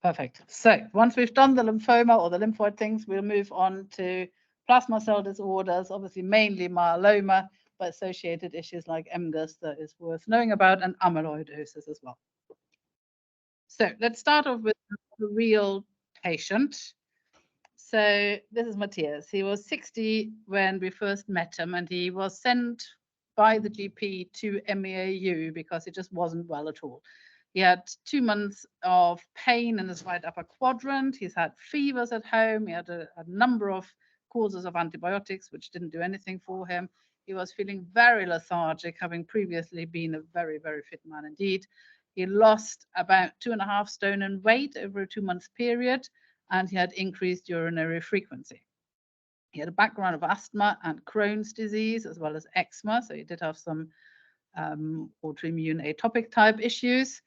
Perfect. So once we've done the lymphoma or the lymphoid things, we'll move on to plasma cell disorders, obviously mainly myeloma, but associated issues like MGUS that is worth knowing about, and amyloidosis as well. So let's start off with a real patient. So this is Matthias. He was 60 when we first met him, and he was sent by the GP to MEAU because he just wasn't well at all. He had 2 months of pain in his right upper quadrant. He's had fevers at home. He had a number of courses of antibiotics, which didn't do anything for him. He was feeling very lethargic, having previously been a very, very fit man indeed. He lost about 2.5 stone in weight over a 2-month period, and he had increased urinary frequency. He had a background of asthma and Crohn's disease, as well as eczema. So he did have some autoimmune atopic type issues.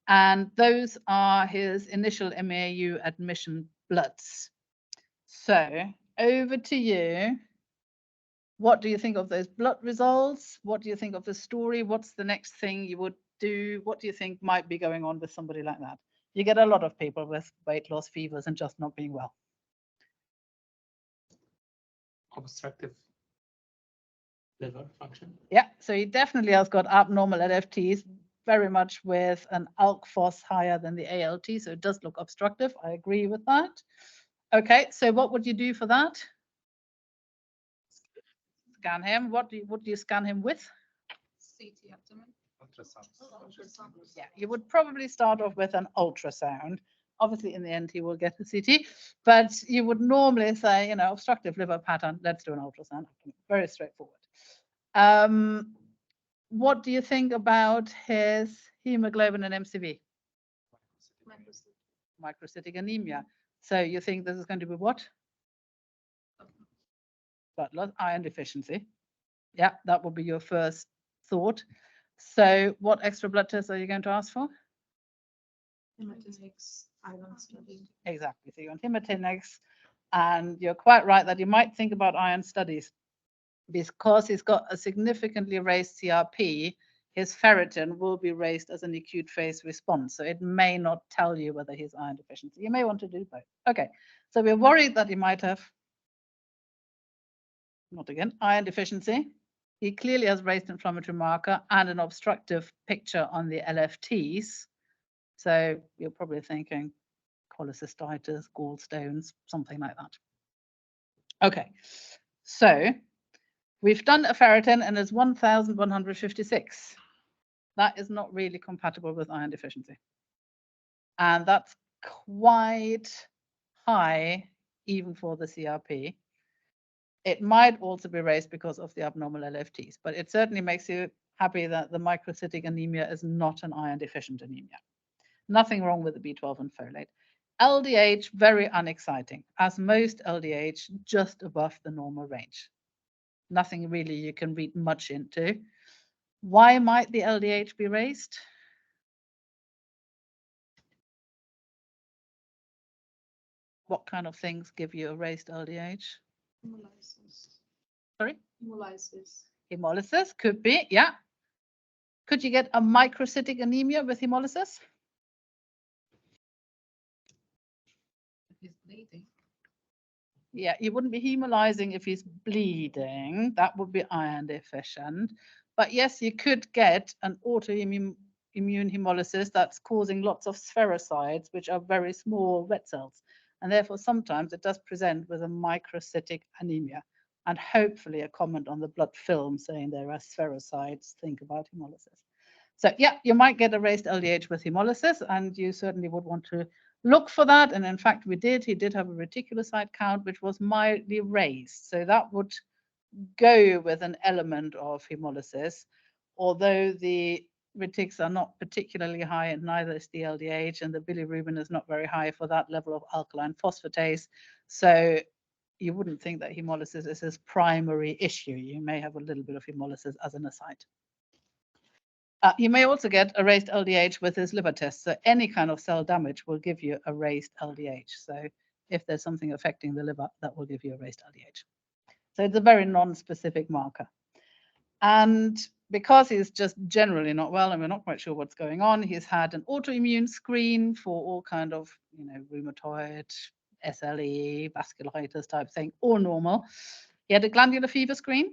And those are his initial MEAU admission bloods. So over to you. What do you think of those blood results? What do you think of the story? What's the next thing you would do? What do you think might be going on with somebody like that? You get a lot of people with weight loss, fevers, and just not being well. Obstructive liver function. Yeah, so he definitely has got abnormal LFTs, very much with an ALK phos higher than the ALT, so it does look obstructive. I agree with that. Okay, so what would you do for that? Scan him. What do you scan him with? CT abdomen. Ultrasound. Ultrasound. Yeah, you would probably start off with an ultrasound. Obviously, in the end, he will get a CT, but you would normally say, you know, obstructive liver pattern, let's do an ultrasound. Very straightforward. What do you think about his hemoglobin and MCV? Microcytic anemia. So you think this is going to be what? Blood loss, iron deficiency. Yeah, that would be your first thought. So what extra blood tests are you going to ask for? Haematology, iron study. Exactly. So you want hematinics, and you're quite right that you might think about iron studies. Because he's got a significantly raised CRP, his ferritin will be raised as an acute phase response. So it may not tell you whether he's iron deficiency. You may want to do both. Okay, so we're worried that he might have, not again, iron deficiency. He clearly has raised inflammatory marker and an obstructive picture on the LFTs. So you're probably thinking cholecystitis, gallstones, something like that. Okay, so we've done a ferritin and it's 1,156. That is not really compatible with iron deficiency. And that's quite high even for the CRP. It might also be raised because of the abnormal LFTs, but it certainly makes you happy that the microcytic anemia is not an iron deficient anemia. Nothing wrong with the B12 and folate. LDH, very unexciting, as most LDH just above the normal range. Nothing really you can read much into. Why might the LDH be raised? What kind of things give you a raised LDH? Hemolysis. Sorry? Hemolysis. Hemolysis could be, yeah. Could you get a microcytic anemia with hemolysis? He's bleeding. Yeah, you wouldn't be hemolyzing if he's bleeding. That would be iron deficient. But yes, you could get an autoimmune hemolysis that's causing lots of spherocytes, which are very small red cells. And therefore, sometimes it does present with a microcytic anemia. And hopefully a comment on the blood film saying there are spherocytes, think about hemolysis. So yeah, you might get a raised LDH with hemolysis, and you certainly would want to look for that. And in fact, we did. He did have a reticulocyte count, which was mildly raised. So that would go with an element of hemolysis, although the retics are not particularly high, and neither is the LDH, and the bilirubin is not very high for that level of alkaline phosphatase. So you wouldn't think that hemolysis is his primary issue. You may have a little bit of hemolysis as an aside. You may also get a raised LDH with his liver test. So any kind of cell damage will give you a raised LDH. So if there's something affecting the liver, that will give you a raised LDH. So it's a very non-specific marker. And because he's just generally not well and we're not quite sure what's going on, he's had an autoimmune screen for all kind of, rheumatoid, SLE, vasculitis type thing, all normal. He had a glandular fever screen,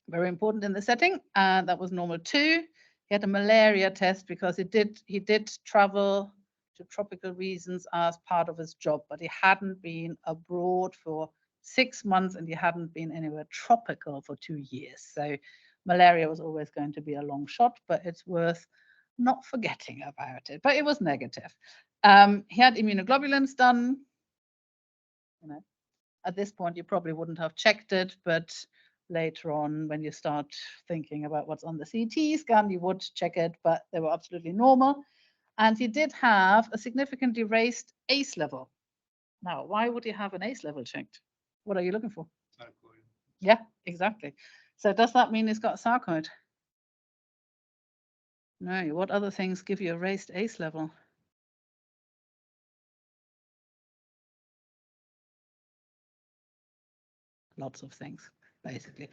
very important in the setting, and that was normal too. He had a malaria test because he did travel to tropical regions as part of his job, but he hadn't been abroad for 6 months and he hadn't been anywhere tropical for 2 years. So malaria was always going to be a long shot, but it's worth not forgetting about it. But it was negative. He had immunoglobulins done. At this point, you probably wouldn't have checked it, but later on, when you start thinking about what's on the CT scan, you would check it, but they were absolutely normal. And he did have a significantly raised ACE level. Now, why would he have an ACE level checked? What are you looking for? Sarcoid. Yeah, exactly. So does that mean he's got sarcoid? No. What other things give you a raised ACE level? Lots of things, basically.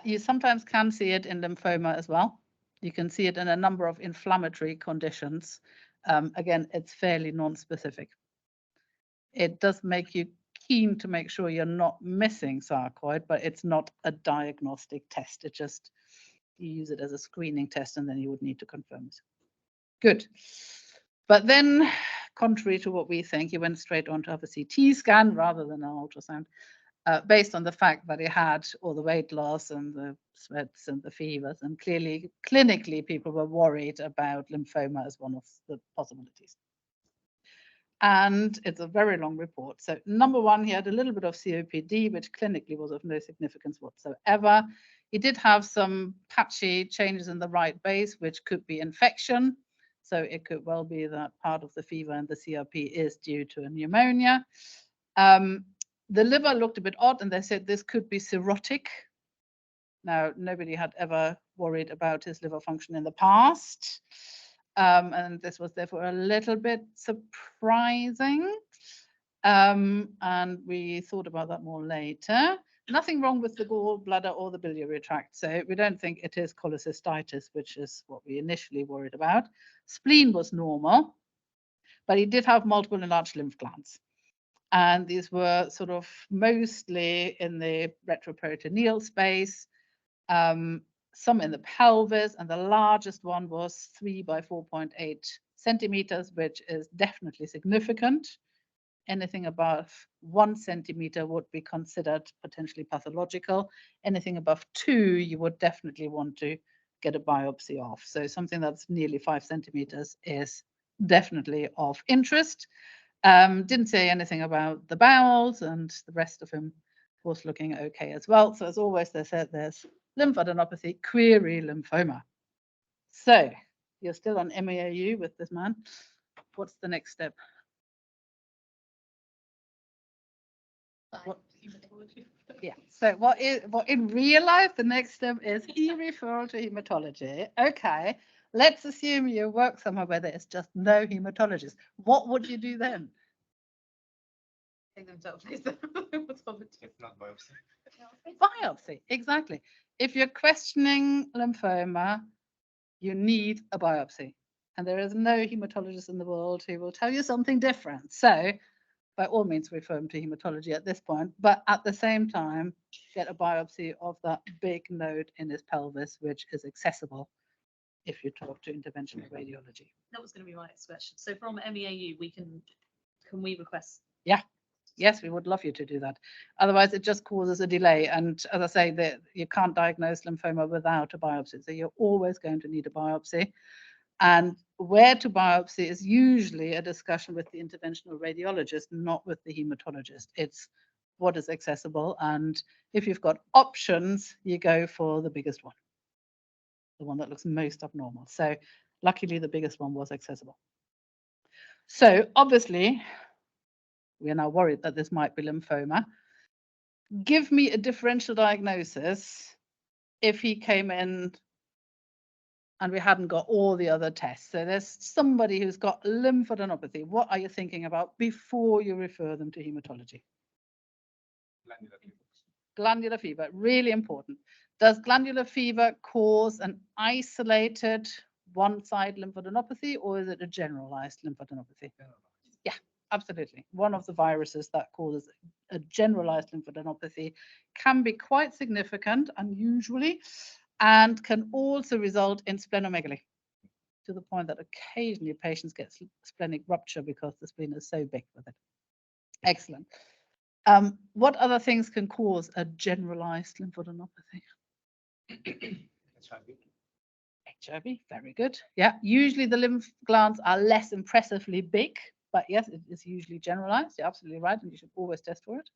You sometimes can see it in lymphoma as well. You can see it in a number of inflammatory conditions. Again, it's fairly non-specific. It does make you keen to make sure you're not missing sarcoid, but it's not a diagnostic test. It just, you use it as a screening test and then you would need to confirm it. Good. But then, contrary to what we think, he went straight on to have a CT scan rather than an ultrasound. Based on the fact that he had all the weight loss and the sweats and the fevers, and clearly, clinically, people were worried about lymphoma as one of the possibilities. And it's a very long report. So number one, he had a little bit of COPD, which clinically was of no significance whatsoever. He did have some patchy changes in the right base, which could be infection. So it could well be that part of the fever and the CRP is due to a pneumonia. The liver looked a bit odd, and they said this could be cirrhotic. Now, nobody had ever worried about his liver function in the past. And this was therefore a little bit surprising. And we thought about that more later. Nothing wrong with the gallbladder or the biliary tract. So we don't think it is cholecystitis, which is what we initially worried about. Spleen was normal, but he did have multiple enlarged lymph glands. And these were sort of mostly in the retroperitoneal space, some in the pelvis, and the largest one was 3 by 4.8 centimeters, which is definitely significant. Anything above 1 centimeter would be considered potentially pathological. Anything above 2, you would definitely want to get a biopsy of. So something that's nearly 5 centimeters is definitely of interest. Didn't say anything about the bowels, and the rest of him was looking okay as well. So as always, they said there's lymphadenopathy, query lymphoma. So you're still on MAAU with this man. What's the next step? What? Yeah. So what in real life, the next step is e-referral to hematology. Okay. Let's assume you work somewhere where there's just no hematologist. What would you do then? Take them to a place that hematology. If not biopsy. Biopsy, exactly. If you're questioning lymphoma, you need a biopsy. And there is no hematologist in the world who will tell you something different. So by all means, refer him to hematology at this point, but at the same time, get a biopsy of that big node in his pelvis, which is accessible if you talk to interventional radiology. That was going to be my next question. So from MEAU, can we request? Yeah. Yes, we would love you to do that. Otherwise, it just causes a delay. And as I say, that you can't diagnose lymphoma without a biopsy. So you're always going to need a biopsy. And where to biopsy is usually a discussion with the interventional radiologist, not with the hematologist. It's what is accessible. And if you've got options, you go for the biggest one, the one that looks most abnormal. So luckily, the biggest one was accessible. So obviously, we are now worried that this might be lymphoma. Give me a differential diagnosis if he came in and we hadn't got all the other tests. So there's somebody who's got lymphadenopathy. What are you thinking about before you refer them to hematology? Glandular fever. Glandular fever, really important. Does glandular fever cause an isolated one-side lymphadenopathy, or is it a generalized lymphadenopathy? Yeah, absolutely. One of the viruses that causes a generalized lymphadenopathy can be quite significant, unusually, and can also result in splenomegaly, to the point that occasionally patients get splenic rupture because the spleen is so big with it. Excellent. What other things can cause a generalized lymphadenopathy? HIV, very good. Yeah, usually the lymph glands are less impressively big, but yes, it is usually generalized. You're absolutely right, and you should always test for it.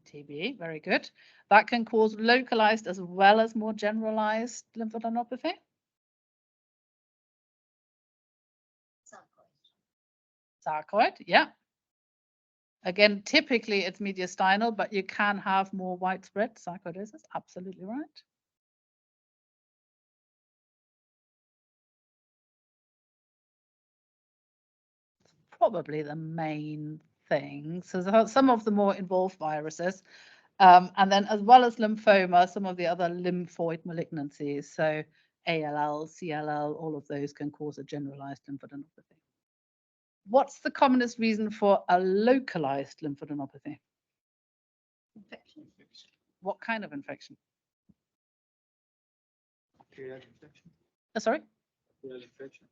TB, very good. That can cause localized as well as more generalized lymphadenopathy. Sarcoid, yeah. Again, typically it's mediastinal, but you can have more widespread sarcoidosis. Absolutely right. Probably the main thing. So some of the more involved viruses, and then as well as lymphoma, some of the other lymphoid malignancies. So ALL, CLL, all of those can cause a generalized lymphadenopathy. What's the commonest reason for a localized lymphadenopathy? Infection. What kind of infection? Bacterial infection. Sorry? Bacterial infection.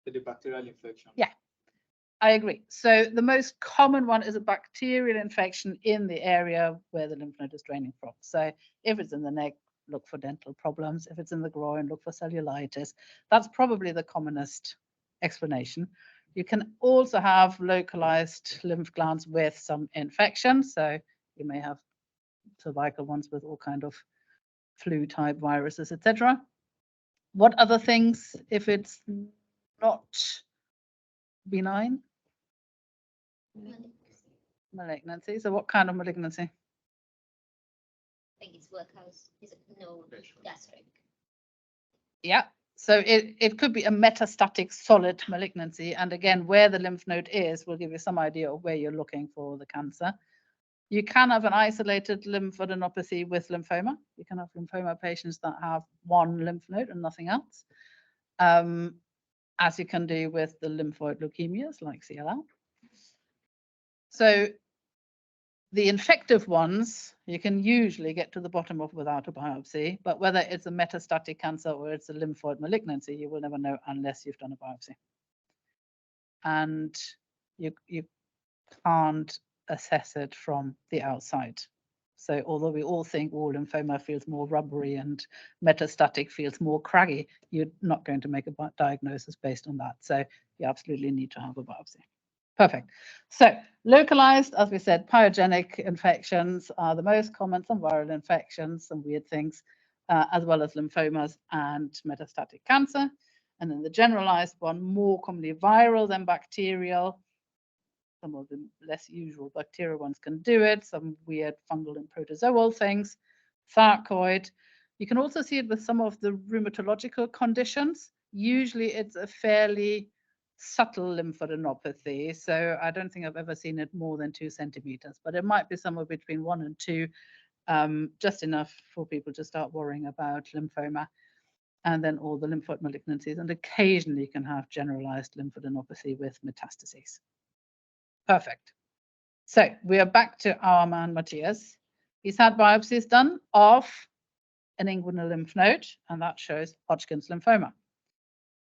The bacterial infection. Yeah, I agree. So the most common one is a bacterial infection in the area where the lymph node is draining from. So if it's in the neck, look for dental problems. If it's in the groin, look for cellulitis. That's probably the commonest explanation. You can also have localized lymph glands with some infection. So you may have cervical ones with all kind of flu type viruses, etc. What other things if it's not benign? Malignancy. So what kind of malignancy? I think it's workhouse. Is it no gastric? Yeah. So it could be a metastatic solid malignancy. And again, where the lymph node is will give you some idea of where you're looking for the cancer. You can have an isolated lymphadenopathy with lymphoma. You can have lymphoma patients that have one lymph node and nothing else, as you can do with the lymphoid leukemias like CLL. So the infective ones, you can usually get to the bottom of without a biopsy, but whether it's a metastatic cancer or it's a lymphoid malignancy, you will never know unless you've done a biopsy. And you can't assess it from the outside. So although we all think all lymphoma feels more rubbery and metastatic feels more craggy, you're not going to make a diagnosis based on that. So you absolutely need to have a biopsy. Perfect. So localized, as we said, pyogenic infections are the most common, some viral infections, some weird things, as well as lymphomas and metastatic cancer. And then the generalized one, more commonly viral than bacterial. Some of the less usual bacterial ones can do it, some weird fungal and protozoal things. Sarcoid. You can also see it with some of the rheumatological conditions. Usually it's a fairly subtle lymphadenopathy. So I don't think I've ever seen it more than 2 centimeters, but it might be somewhere between 1 and 2, just enough for people to start worrying about lymphoma. And then all the lymphoid malignancies. And occasionally you can have generalized lymphadenopathy with metastases. Perfect. So we are back to our man, Matthias. He's had biopsies done of an inguinal lymph node, and that shows Hodgkin's lymphoma.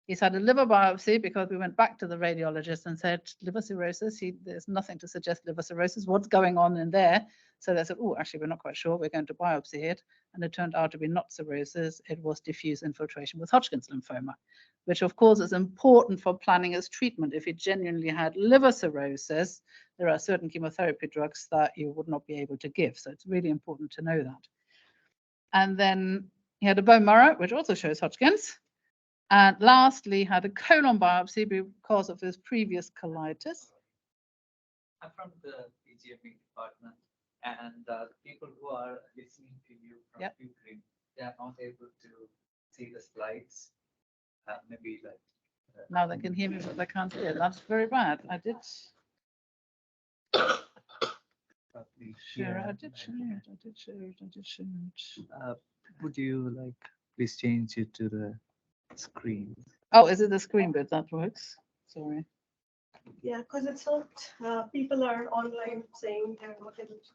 He's had a liver biopsy because we went back to the radiologist and said, liver cirrhosis, there's nothing to suggest liver cirrhosis. What's going on in there? So they said, oh, actually, we're not quite sure. We're going to biopsy it. And it turned out to be not cirrhosis. It was diffuse infiltration with Hodgkin's lymphoma, which of course is important for planning his treatment. If he genuinely had liver cirrhosis, there are certain chemotherapy drugs that you would not be able to give. So it's really important to know that. And then he had a bone marrow, which also shows Hodgkin's. And lastly, had a colon biopsy because of his previous colitis. I'm from the PGME department, and people who are listening to you from Ukraine, they are not able to see the slides. Maybe like now they can hear me, but they can't hear. That's very bad. I did. probably Sure, here. I did show it. I did show it. I did show it. Would you like please change it to the screen? Oh, is it the screen bit that works? Sorry. Yeah, because it's not, people are online saying they're not able to.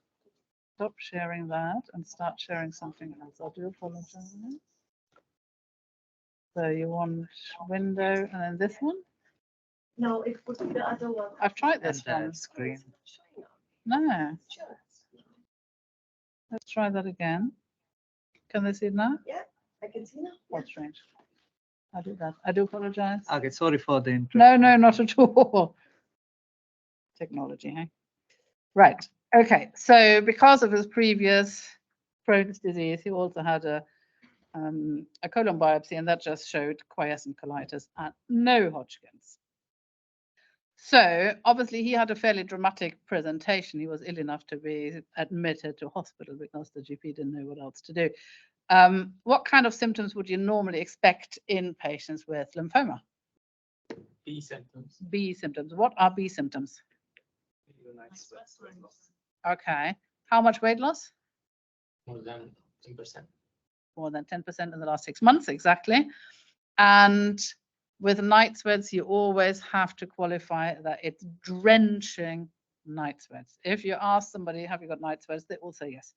Stop sharing that and start sharing something else. I do apologize. So you want window and then this one? No, it would be the other one. I've tried And this the one. screen. No, Sure. let's try that again. Can they see it now? I can see now. That's strange. I do that. I do apologize. Okay, sorry for the interruption. No, no, not at all. Technology, hey? Right. Okay. So because of his previous Crohn's disease, he also had a colon biopsy, and that just showed quiescent colitis and no Hodgkin's. So obviously he had a fairly dramatic presentation. He was ill enough to be admitted to hospital because the GP didn't know what else to do. What kind of symptoms would you normally expect in patients with lymphoma? B symptoms. B symptoms. What are B symptoms? Night sweats, weight loss. Okay. How much weight loss? More than 10%. More than 10% in the last 6 months, exactly. And with night sweats, you always have to qualify that it's drenching night sweats. If you ask somebody, have you got night sweats? They all say yes.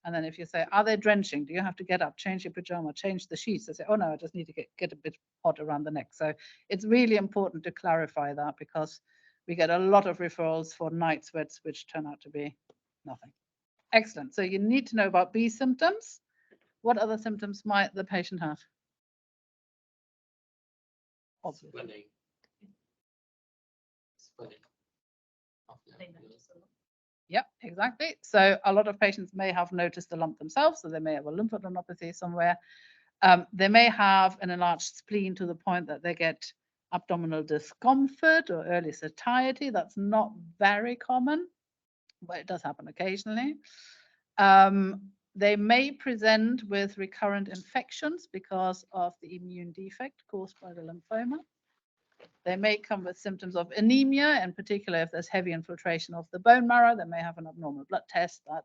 And then if you say, are they drenching? Do you have to get up, change your pajama, change the sheets? They say, oh no, I just need to get a bit hot around the neck. So it's really important to clarify that because we get a lot of referrals for night sweats, which turn out to be nothing. Excellent. So you need to know about B symptoms. What other symptoms might the patient have? Obviously. Swelling. Swelling. of the They lymph notice a lot. Yep, exactly. So a lot of patients may have noticed a lump themselves, so they may have a lymphadenopathy somewhere. They may have an enlarged spleen to the point that they get abdominal discomfort or early satiety. That's not very common, but it does happen occasionally. They may present with recurrent infections because of the immune defect caused by the lymphoma. They may come with symptoms of anemia, in particular if there's heavy infiltration of the bone marrow. They may have an abnormal blood test that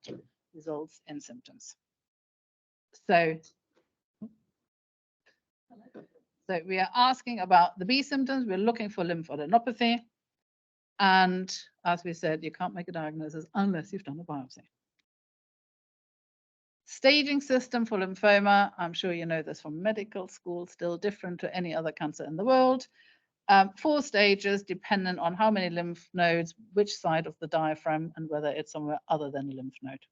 results in symptoms. So we are asking about the B symptoms. We're looking for lymphadenopathy. And as we said, you can't make a diagnosis unless you've done a biopsy. Staging system for lymphoma, I'm sure you know this from medical school, still different to any other cancer in the world. 4 stages dependent on how many lymph nodes, which side of the diaphragm, and whether it's somewhere other than a lymph node.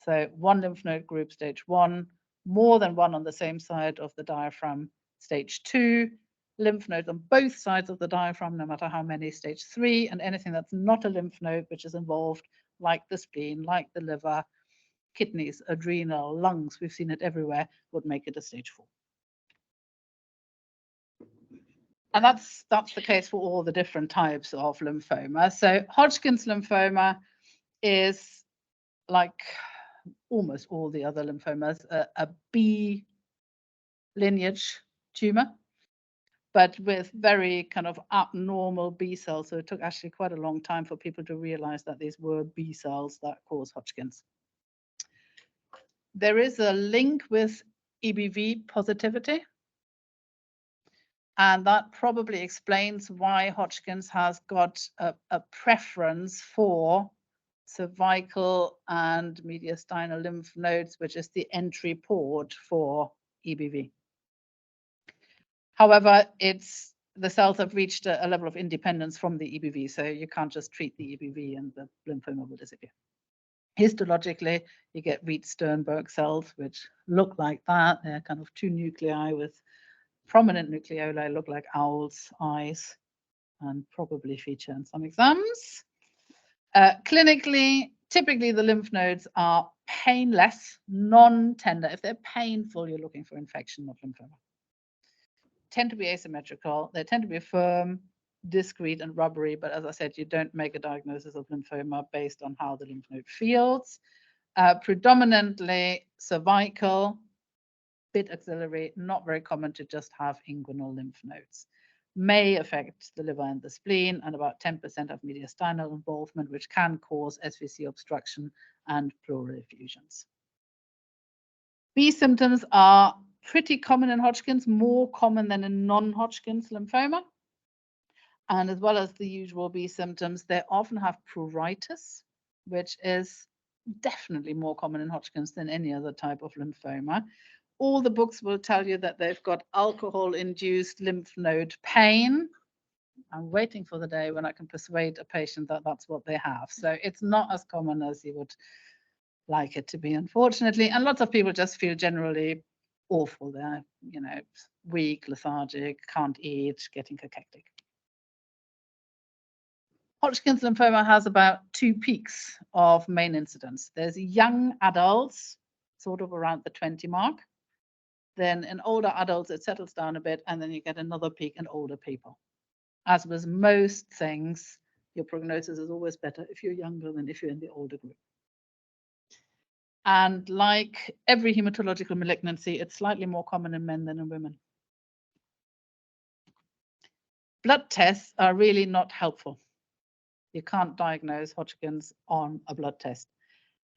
So 1 lymph node group, stage 1, more than 1 on the same side of the diaphragm, stage 2, lymph nodes on both sides of the diaphragm, no matter how many, stage 3, and anything that's not a lymph node, which is involved, like the spleen, like the liver, kidneys, adrenal, lungs, we've seen it everywhere, would make it a stage 4. And that's the case for all the different types of lymphoma. So Hodgkin's lymphoma is, like almost all the other lymphomas, a B lineage tumor, but with very kind of abnormal B cells. So it took actually quite a long time for people to realize that these were B cells that cause Hodgkin's. There is a link with EBV positivity. And that probably explains why Hodgkin's has got a preference for cervical and mediastinal lymph nodes, which is the entry port for EBV. However, the cells have reached a level of independence from the EBV, so you can't just treat the EBV and the lymphoma will disappear. Histologically, you get Reed-Sternberg cells, which look like that. They're kind of 2 nuclei with prominent nucleoli, look like owls' eyes, and probably feature in some exams. Clinically, typically the lymph nodes are painless, non-tender. If they're painful, you're looking for infection, not lymphoma. Tend to be asymmetrical. They tend to be firm, discrete, and rubbery. But as I said, you don't make a diagnosis of lymphoma based on how the lymph node feels. Predominantly cervical, bit axillary, not very common to just have inguinal lymph nodes. may affect the liver and the spleen, and about 10% have mediastinal involvement, which can cause SVC obstruction and pleural effusions. B symptoms are pretty common in Hodgkin's, more common than in non-Hodgkin's lymphoma. And as well as the usual B symptoms, they often have pruritus, which is definitely more common in Hodgkin's than any other type of lymphoma. All the books will tell you that they've got alcohol-induced lymph node pain. I'm waiting for the day when I can persuade a patient that that's what they have. So it's not as common as you would like it to be, unfortunately. And lots of people just feel generally awful. They're, weak, lethargic, can't eat, getting cachectic. Hodgkin's lymphoma has about 2 peaks of main incidence. There's young adults, sort of around the 20 mark. Then in older adults, it settles down a bit, and then you get another peak in older people. As with most things, your prognosis is always better if you're younger than if you're in the older group. And like every hematological malignancy, it's slightly more common in men than in women. Blood tests are really not helpful. You can't diagnose Hodgkin's on a blood test.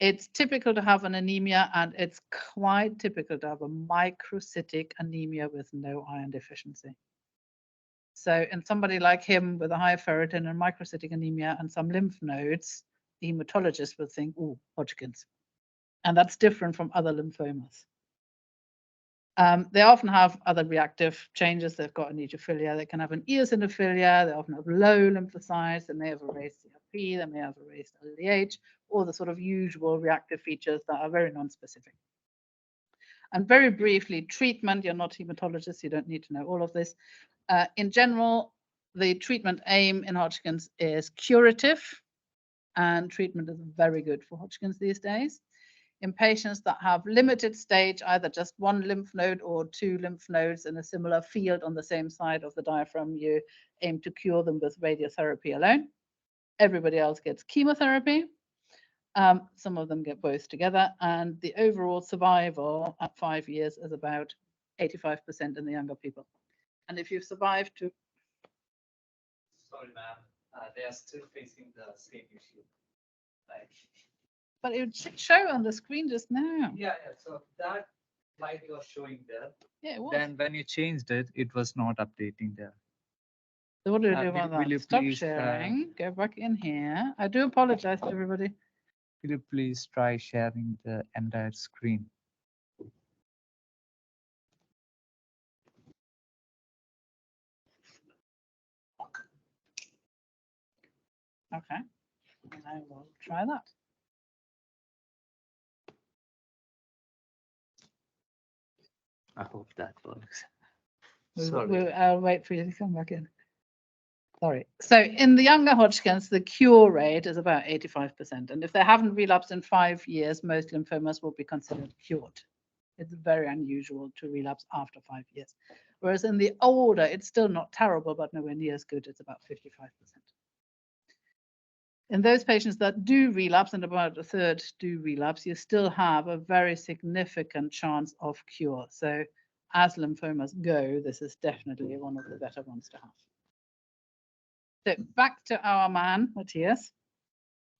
It's typical to have an anemia, and it's quite typical to have a microcytic anemia with no iron deficiency. So in somebody like him with a high ferritin and microcytic anemia and some lymph nodes, the hematologist would think, oh, Hodgkin's. And that's different from other lymphomas. They often have other reactive changes. They've got aneuphilia. They can have an eosinophilia. They often have low lymphocytes. They may have a raised CRP. They may have a raised LDH, or the sort of usual reactive features that are very non-specific. And very briefly, treatment. You're not hematologists. You don't need to know all of this. In general, the treatment aim in Hodgkin's is curative, and treatment is very good for Hodgkin's these days. In patients that have limited stage, either just one lymph node or 2 lymph nodes in a similar field on the same side of the diaphragm, you aim to cure them with radiotherapy alone. Everybody else gets chemotherapy. Some of them get both together, and the overall survival at 5 years is about 85% in the younger people. And if you've survived to... Sorry, ma'am, they are still facing the same issue. Like, But it should show on the screen just now. yeah, so that slide you are showing there. Yeah, it was. Then when you changed it, it was not updating there. So what do we do will- about will that? you Stop please, sharing. Go back in here. I do apologize to everybody. Will you please try sharing the entire screen? Okay. I will try that. I hope that works. I'll wait for you to come back in. Sorry. So in the younger Hodgkin's, the cure rate is about 85%. And if they haven't relapsed in 5 years, most lymphomas will be considered cured. It's very unusual to relapse after 5 years. Whereas in the older, it's still not terrible, but nowhere near as good. It's about 55%. In those patients that do relapse, and about a third do relapse, you still have a very significant chance of cure. So as lymphomas go, this is definitely one of the better ones to have. So back to our man, Matthias,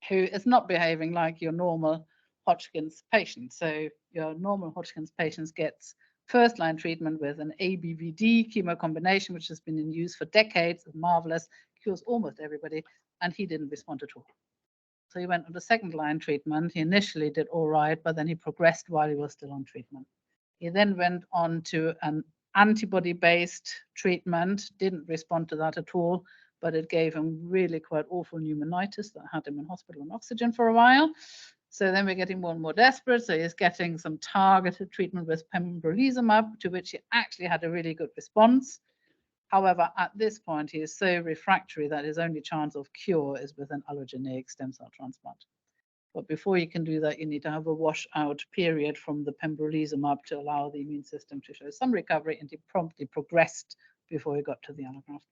who is not behaving like your normal Hodgkin's patient. So your normal Hodgkin's patient gets first-line treatment with an ABVD chemo combination, which has been in use for decades, marvelous, cures almost everybody, and he didn't respond at all. So he went on the second-line treatment. He initially did all right, but then he progressed while he was still on treatment. He then went on to an antibody-based treatment, didn't respond to that at all, but it gave him really quite awful pneumonitis that had him in hospital on oxygen for a while. So then we're getting more and more desperate. So he's getting some targeted treatment with pembrolizumab, to which he actually had a really good response. However, at this point, he is so refractory that his only chance of cure is with an allogeneic stem cell transplant. But before you can do that, you need to have a washout period from the pembrolizumab to allow the immune system to show some recovery, and he promptly progressed before he got to the allograft.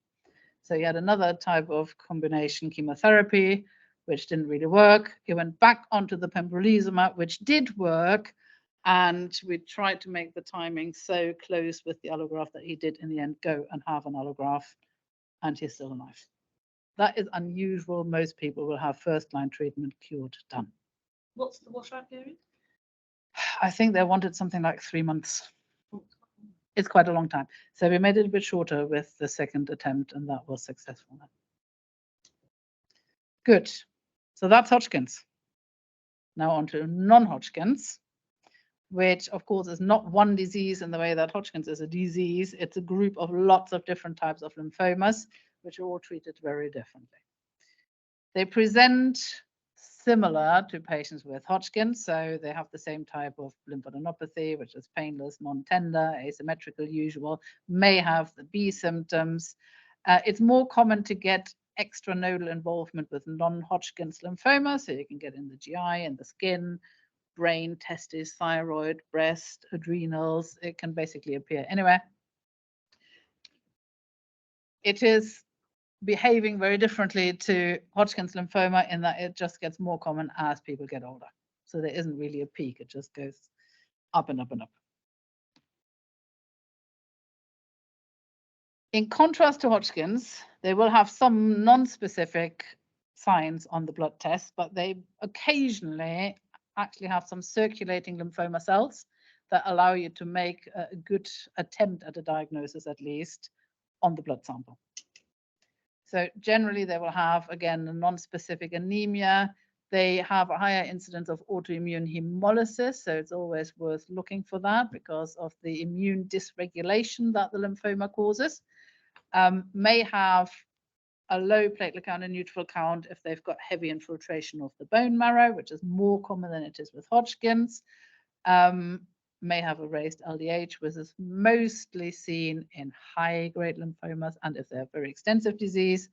So he had another type of combination chemotherapy, which didn't really work. He went back onto the pembrolizumab, which did work, and we tried to make the timing so close with the allograft that he did in the end go and have an allograft and he's still alive. That is unusual. Most people will have first-line treatment, cured, done. What's the washout period? I think they wanted something like 3 months. It's quite a long time. So we made it a bit shorter with the second attempt, and that was successful. Good. So that's Hodgkin's. Now on to non-Hodgkin's, which of course is not one disease in the way that Hodgkin's is a disease. It's a group of lots of different types of lymphomas, which are all treated very differently. They present similar to patients with Hodgkin's, so they have the same type of lymphadenopathy, which is painless, non-tender, asymmetrical usual, may have the B symptoms. It's more common to get extranodal involvement with non-Hodgkin's lymphoma, so you can get in the GI and the skin, brain, testes, thyroid, breast, adrenals. It can basically appear anywhere. It is behaving very differently to Hodgkin's lymphoma in that it just gets more common as people get older. So there isn't really a peak, it just goes up and up and up. In contrast to Hodgkin's, they will have some non-specific signs on the blood test, but they occasionally actually have some circulating lymphoma cells that allow you to make a good attempt at a diagnosis, at least, on the blood sample. So generally they will have, again, a non-specific anemia. They have a higher incidence of autoimmune hemolysis, so it's always worth looking for that because of the immune dysregulation that the lymphoma causes. May have a low platelet count and neutrophil count if they've got heavy infiltration of the bone marrow, which is more common than it is with Hodgkin's. May have a raised LDH, which is mostly seen in high-grade lymphomas, and if they have very extensive disease,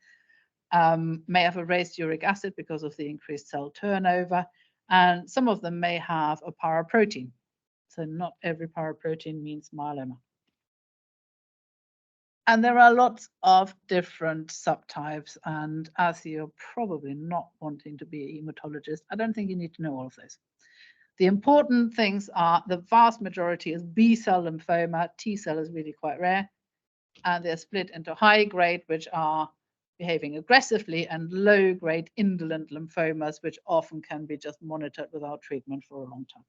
may have a raised uric acid because of the increased cell turnover, and some of them may have a paraprotein. So not every paraprotein means myeloma. And there are lots of different subtypes, and as you're probably not wanting to be a hematologist, I don't think you need to know all of those. The important things are the vast majority is B-cell lymphoma. T-cell is really quite rare. And they're split into high-grade, which are behaving aggressively, and low-grade indolent lymphomas, which often can be just monitored without treatment for a long time.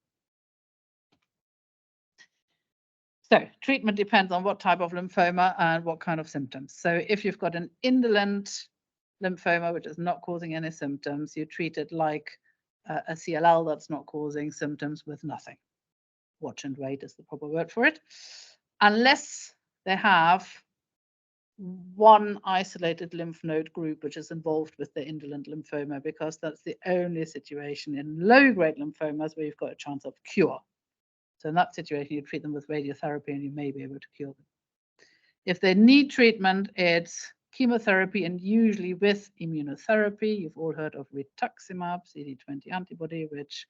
So treatment depends on what type of lymphoma and what kind of symptoms. So if you've got an indolent lymphoma, which is not causing any symptoms, you treat it like a CLL that's not causing symptoms with nothing. Watch and wait is the proper word for it. Unless they have one isolated lymph node group which is involved with the indolent lymphoma, because that's the only situation in low-grade lymphomas where you've got a chance of cure. So in that situation, you treat them with radiotherapy and you may be able to cure them. If they need treatment, it's chemotherapy and usually with immunotherapy. You've all heard of rituximab, CD20 antibody, which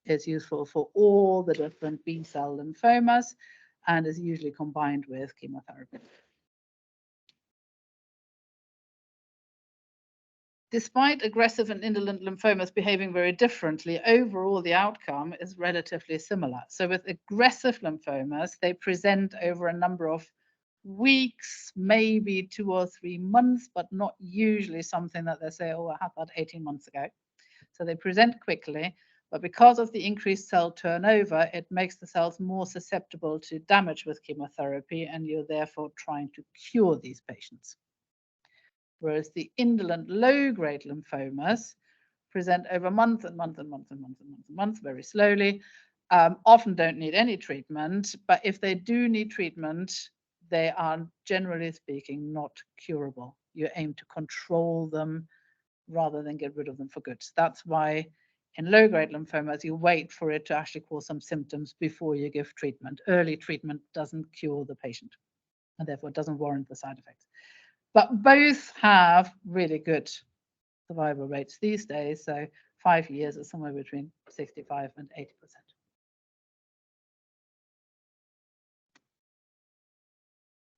is useful for all the different B-cell lymphomas and is usually combined with chemotherapy. Despite aggressive and indolent lymphomas behaving very differently, overall the outcome is relatively similar. So with aggressive lymphomas, they present over a number of weeks, maybe 2 or 3 months, but not usually something that they say, oh, I had that 18 months ago. So they present quickly, but because of the increased cell turnover, it makes the cells more susceptible to damage with chemotherapy, and you're therefore trying to cure these patients. Whereas the indolent low-grade lymphomas present over months and months and months and months and months and months, very slowly, often don't need any treatment, but if they do need treatment, they are, generally speaking, not curable. You aim to control them rather than get rid of them for good. That's why in low-grade lymphomas, you wait for it to actually cause some symptoms before you give treatment. Early treatment doesn't cure the patient, and therefore doesn't warrant the side effects. But both have really good survival rates these days. So 5 years is somewhere between 65 and 80%.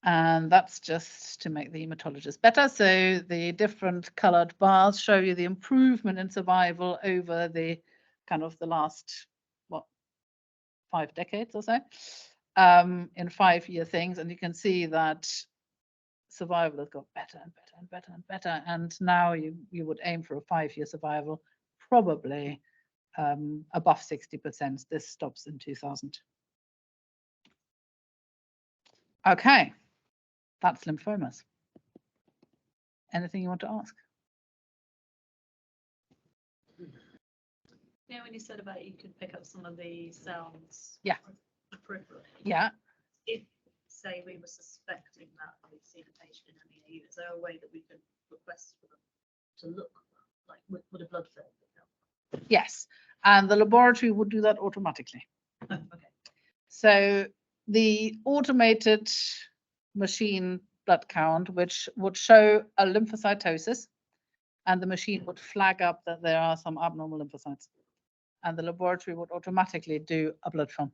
And that's just to make the hematologist better. So the different colored bars show you the improvement in survival over the kind of the last, what, 5 decades or so, in 5-year things. And you can see that survival has got better and better and better and better. And now you would aim for a 5-year survival, probably above 60%. This stops in 2000. Okay, that's lymphomas. Anything you want to ask? You know, when you said about you could pick up some of the sounds. Yeah. Peripherally. Yeah. If, say, we were suspecting that we'd seen a patient in MEAU, is there a way that we could request for them to look like would a blood film help? Yes, and the laboratory would do that automatically. Oh, okay. So the automated machine blood count, which would show a lymphocytosis, and the machine would flag up that there are some abnormal lymphocytes. And the laboratory would automatically do a blood film.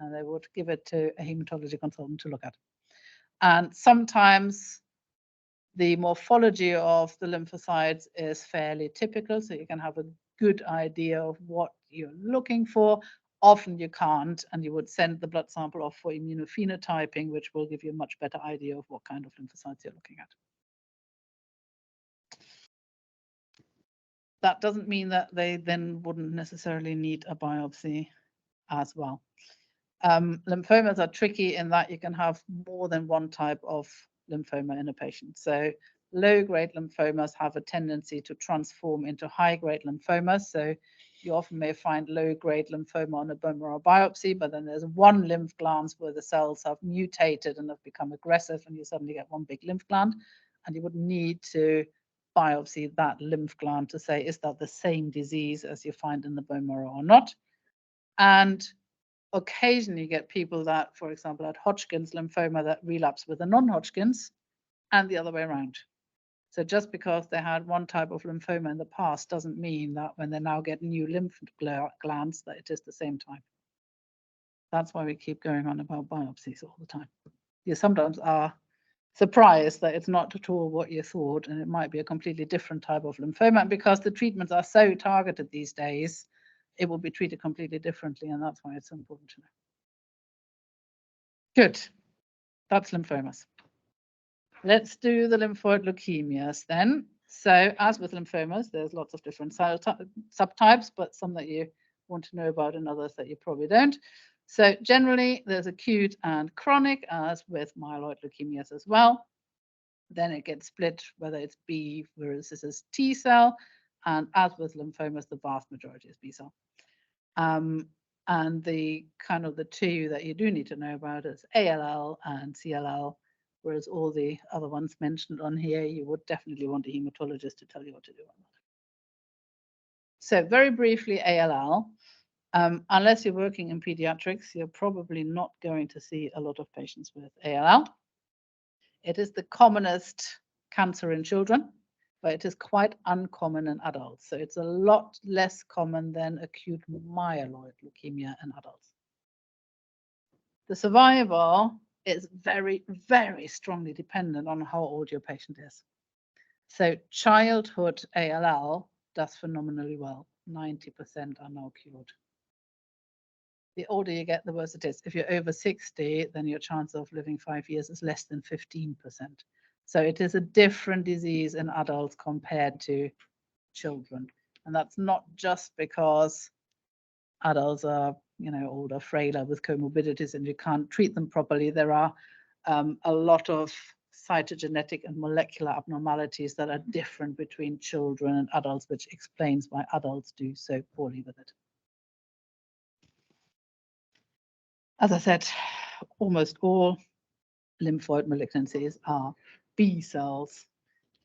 And they would give it to a hematology consultant to look at. And sometimes the morphology of the lymphocytes is fairly typical, so you can have a good idea of what you're looking for. Often you can't, and you would send the blood sample off for immunophenotyping, which will give you a much better idea of what kind of lymphocytes you're looking at. That doesn't mean that they then wouldn't necessarily need a biopsy as well. Lymphomas are tricky in that you can have more than one type of lymphoma in a patient. So low-grade lymphomas have a tendency to transform into high-grade lymphomas. So you often may find low-grade lymphoma on a bone marrow biopsy, but then there's one lymph gland where the cells have mutated and have become aggressive, and you suddenly get one big lymph gland, and you would need to biopsy that lymph gland to say, is that the same disease as you find in the bone marrow or not? And occasionally you get people that, for example, had Hodgkin's lymphoma that relapse with a non-Hodgkin's, and the other way around. So just because they had one type of lymphoma in the past doesn't mean that when they now get new lymph glands that it is the same type. That's why we keep going on about biopsies all the time. You sometimes are surprised that it's not at all what you thought, and it might be a completely different type of lymphoma. And because the treatments are so targeted these days, it will be treated completely differently, and that's why it's so important to know. Good. That's lymphomas. Let's do the lymphoid leukemias then. So as with lymphomas, there's lots of different subtypes, but some that you want to know about and others that you probably don't. So generally, there's acute and chronic, as with myeloid leukemias as well. Then it gets split, whether it's B versus T cell, and as with lymphomas, the vast majority is B cell. And the kind of the two that you do need to know about is ALL and CLL, whereas all the other ones mentioned on here, you would definitely want a hematologist to tell you what to do on that. So very briefly, ALL. Unless you're working in pediatrics, you're probably not going to see a lot of patients with ALL. It is the commonest cancer in children, but it is quite uncommon in adults. So it's a lot less common than acute myeloid leukemia in adults. The survival is very, very strongly dependent on how old your patient is. So childhood ALL does phenomenally well. 90% are now cured. The older you get, the worse it is. If you're over 60, then your chance of living 5 years is less than 15%. So it is a different disease in adults compared to children. And that's not just because adults are, older, frailer with comorbidities and you can't treat them properly. There are a lot of cytogenetic and molecular abnormalities that are different between children and adults, which explains why adults do so poorly with it. As I said, almost all lymphoid malignancies are B cells.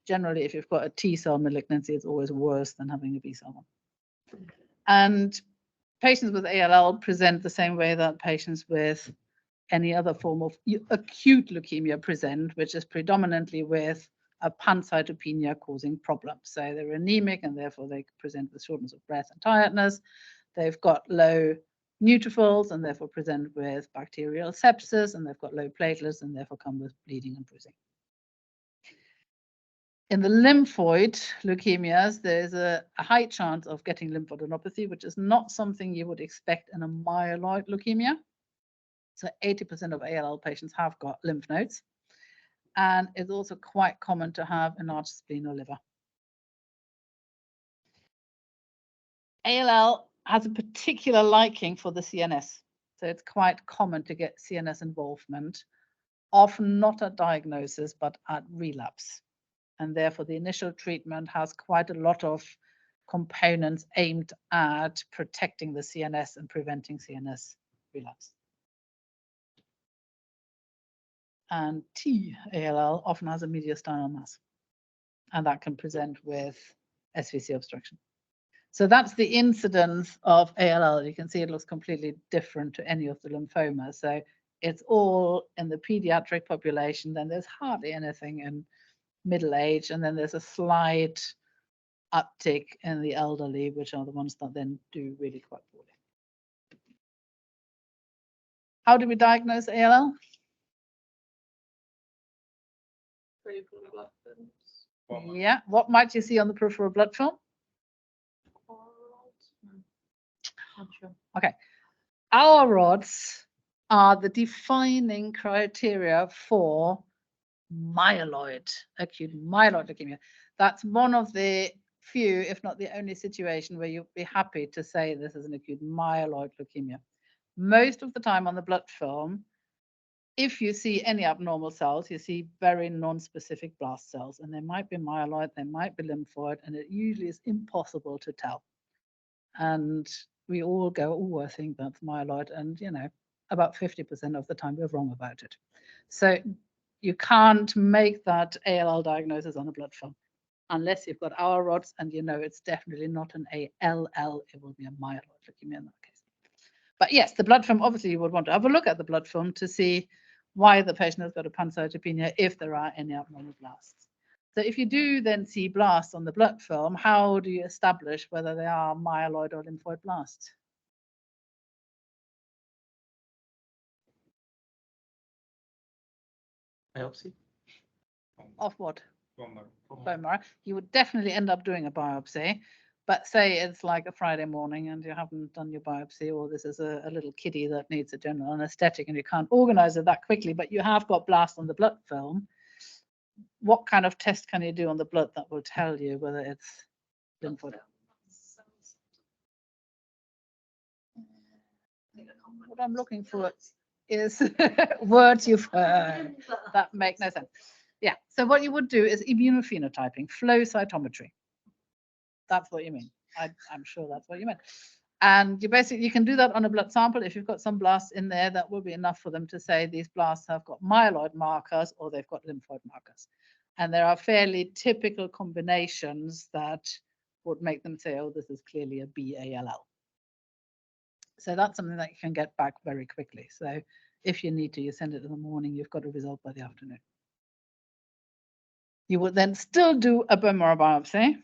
Generally, if you've got a T cell malignancy, it's always worse than having a B cell one. And patients with ALL present the same way that patients with any other form of acute leukemia present, which is predominantly with a pancytopenia causing problems. So they're anemic and therefore they present with shortness of breath and tiredness. They've got low neutrophils and therefore present with bacterial sepsis, and they've got low platelets and therefore come with bleeding and bruising. In the lymphoid leukemias, there's a high chance of getting lymphadenopathy, which is not something you would expect in a myeloid leukemia. So 80% of ALL patients have got lymph nodes. and it's also quite common to have enlarged spleen or liver. ALL has a particular liking for the CNS, so it's quite common to get CNS involvement, often not at diagnosis, but at relapse. And therefore, the initial treatment has quite a lot of components aimed at protecting the CNS and preventing CNS relapse. And T-ALL often has a mediastinal mass, and that can present with SVC obstruction. So that's the incidence of ALL. You can see it looks completely different to any of the lymphomas. So it's all in the pediatric population, then there's hardly anything in middle age, and then there's a slight uptick in the elderly, which are the ones that then do really quite poorly. How do we diagnose ALL? Yeah, what might you see on the peripheral blood film? Okay, our rods are the defining criteria for myeloid, acute myeloid leukemia. That's one of the few, if not the only situation where you'll be happy to say this is an acute myeloid leukemia. Most of the time on the blood film, if you see any abnormal cells, you see very non-specific blast cells, and they might be myeloid, they might be lymphoid, and it usually is impossible to tell. And we all go, oh, I think that's myeloid, and you know, about 50% of the time we're wrong about it. So you can't make that ALL diagnosis on a blood film unless you've got our rods and you know it's definitely not an ALL, it will be a myeloid leukemia in that case. But yes, the blood film, obviously you would want to have a look at the blood film to see why the patient has got a pancytopenia if there are any abnormal blasts. So if you do then see blasts on the blood film, how do you establish whether they are myeloid or lymphoid blasts? Biopsy? Of what? Bone Bone marrow. You would definitely end up doing a biopsy, but say it's like a Friday morning and you haven't done your biopsy, or this is a little kiddie that needs a general anesthetic and you can't organize it that quickly, but you have got blast on the blood film. What kind of test can you do on the blood that will tell you whether it's lymphoid? What I'm looking for is words you've heard that make no sense. Yeah, so what you would do is immunophenotyping, flow cytometry. That's what you mean. I'm sure that's what you meant. And you can do that on a blood sample. If you've got some blasts in there, that will be enough for them to say these blasts have got myeloid markers or they've got lymphoid markers. And there are fairly typical combinations that would make them say, oh, this is clearly a BALL. So that's something that you can get back very quickly. So if you need to, you send it in the morning, you've got a result by the afternoon. You would then still do a bone marrow biopsy.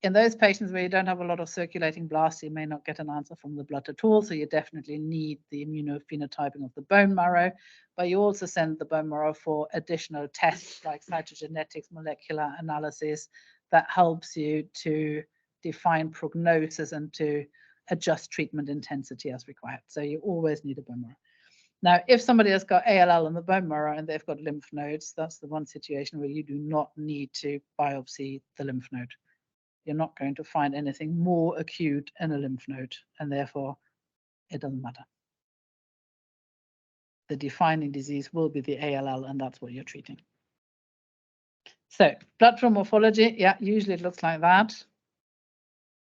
In those patients where you don't have a lot of circulating blasts, you may not get an answer from the blood at all. So you definitely need the immunophenotyping of the bone marrow, but you also send the bone marrow for additional tests like cytogenetics, molecular analysis that helps you to define prognosis and to adjust treatment intensity as required. So you always need a bone marrow. Now, if somebody has got ALL in the bone marrow and they've got lymph nodes, that's the one situation where you do not need to biopsy the lymph node. You're not going to find anything more acute in a lymph node, and therefore it doesn't matter. The defining disease will be the ALL, and that's what you're treating. So blood film morphology, yeah, usually it looks like that.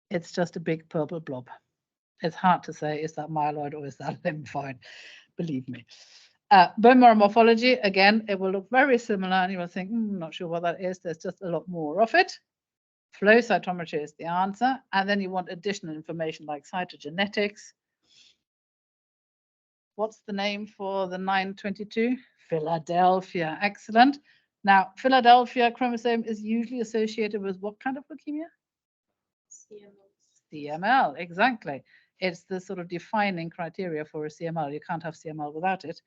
It's just a big purple blob. It's hard to say, is that myeloid or is that lymphoid? Believe me. Bone marrow morphology, again, it will look very similar, and you will think, not sure what that is. There's just a lot more of it. Flow cytometry is the answer. And then you want additional information like cytogenetics. What's the name for the 922? Philadelphia. Excellent. Now, Philadelphia chromosome is usually associated with what kind of leukemia? CML, exactly. It's the sort of defining criteria for a CML. You can't have CML without it.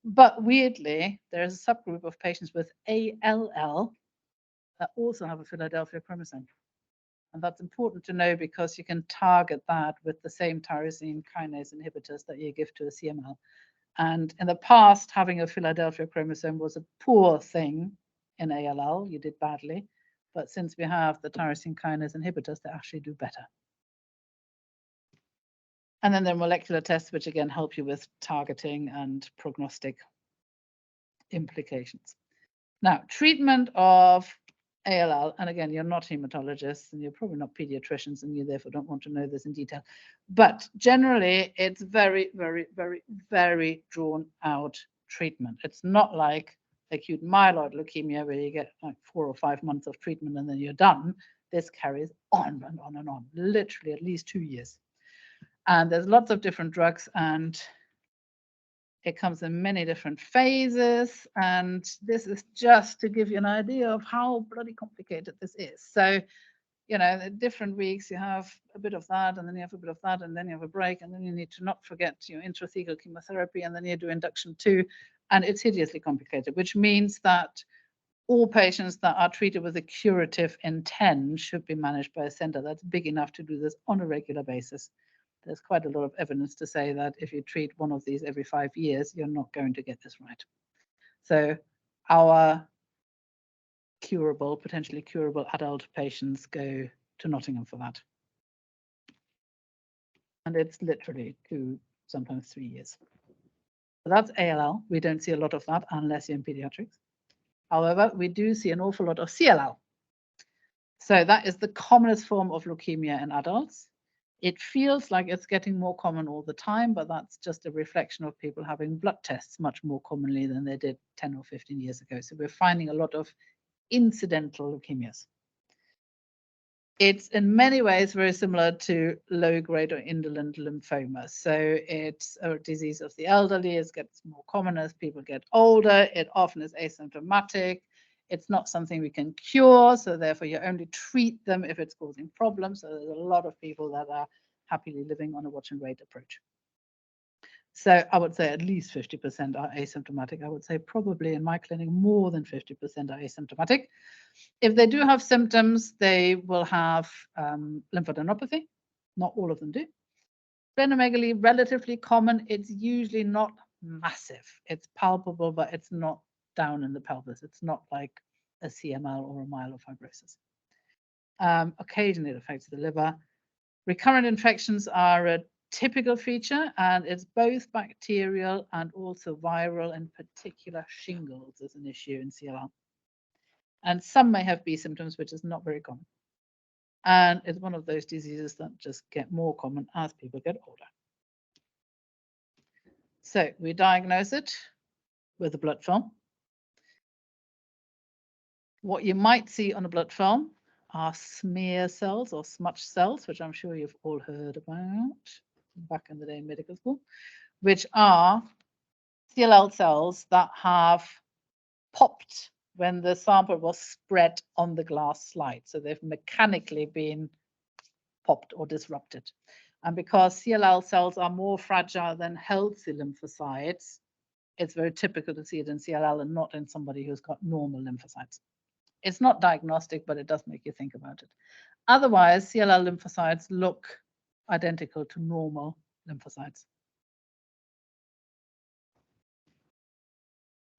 But weirdly, there's a subgroup of patients with ALL that also have a Philadelphia chromosome. And that's important to know because you can target that with the same tyrosine kinase inhibitors that you give to a CML. And in the past, having a Philadelphia chromosome was a poor thing in ALL. You did badly. But since we have the tyrosine kinase inhibitors, they actually do better. And then there are molecular tests, which again help you with targeting and prognostic implications. Now, treatment of ALL, and again, you're not hematologists and you're probably not pediatricians and you therefore don't want to know this in detail, but generally it's very, very, very, very drawn out treatment. It's not like acute myeloid leukemia where you get like 4 or 5 months of treatment and then you're done. This carries on and on and on, literally at least 2 years. And there's lots of different drugs and it comes in many different phases. And this is just to give you an idea of how bloody complicated this is. So, you know, the different weeks you have a bit of that and then you have a bit of that and then you have a break and then you need to not forget your intrathecal chemotherapy and then you do induction too. And it's hideously complicated, which means that all patients that are treated with a curative intent should be managed by a center that's big enough to do this on a regular basis. There's quite a lot of evidence to say that if you treat one of these every 5 years, you're not going to get this right. So our curable, potentially curable adult patients go to Nottingham for that. And it's literally 2, sometimes 3 years. So that's ALL. We don't see a lot of that unless you're in pediatrics. However, we do see an awful lot of CLL. So that is the commonest form of leukemia in adults. It feels like it's getting more common all the time, but that's just a reflection of people having blood tests much more commonly than they did 10 or 15 years ago. So we're finding a lot of incidental leukemias. It's in many ways very similar to low-grade or indolent lymphoma. So it's a disease of the elderly. It gets more common as people get older. It often is asymptomatic. It's not something we can cure, so therefore you only treat them if it's causing problems. So there's a lot of people that are happily living on a watch and wait approach. So I would say at least 50% are asymptomatic. I would say probably in my clinic more than 50% are asymptomatic. If they do have symptoms, they will have lymphadenopathy. Not all of them do. Splenomegaly, relatively common. It's usually not massive. It's palpable, but it's not down in the pelvis. It's not like a CML or a myelofibrosis. Occasionally it affects the liver. Recurrent infections are a typical feature, and it's both bacterial and also viral. In particular, shingles is an issue in CLL. And some may have B symptoms, which is not very common. And it's one of those diseases that just get more common as people get older. So we diagnose it with a blood film. What you might see on a blood film are smear cells or smudge cells, which I'm sure you've all heard about back in the day in medical school, which are CLL cells that have popped when the sample was spread on the glass slide. So they've mechanically been popped or disrupted. And because CLL cells are more fragile than healthy lymphocytes, it's very typical to see it in CLL and not in somebody who's got normal lymphocytes. It's not diagnostic, but it does make you think about it. Otherwise, CLL lymphocytes look identical to normal lymphocytes.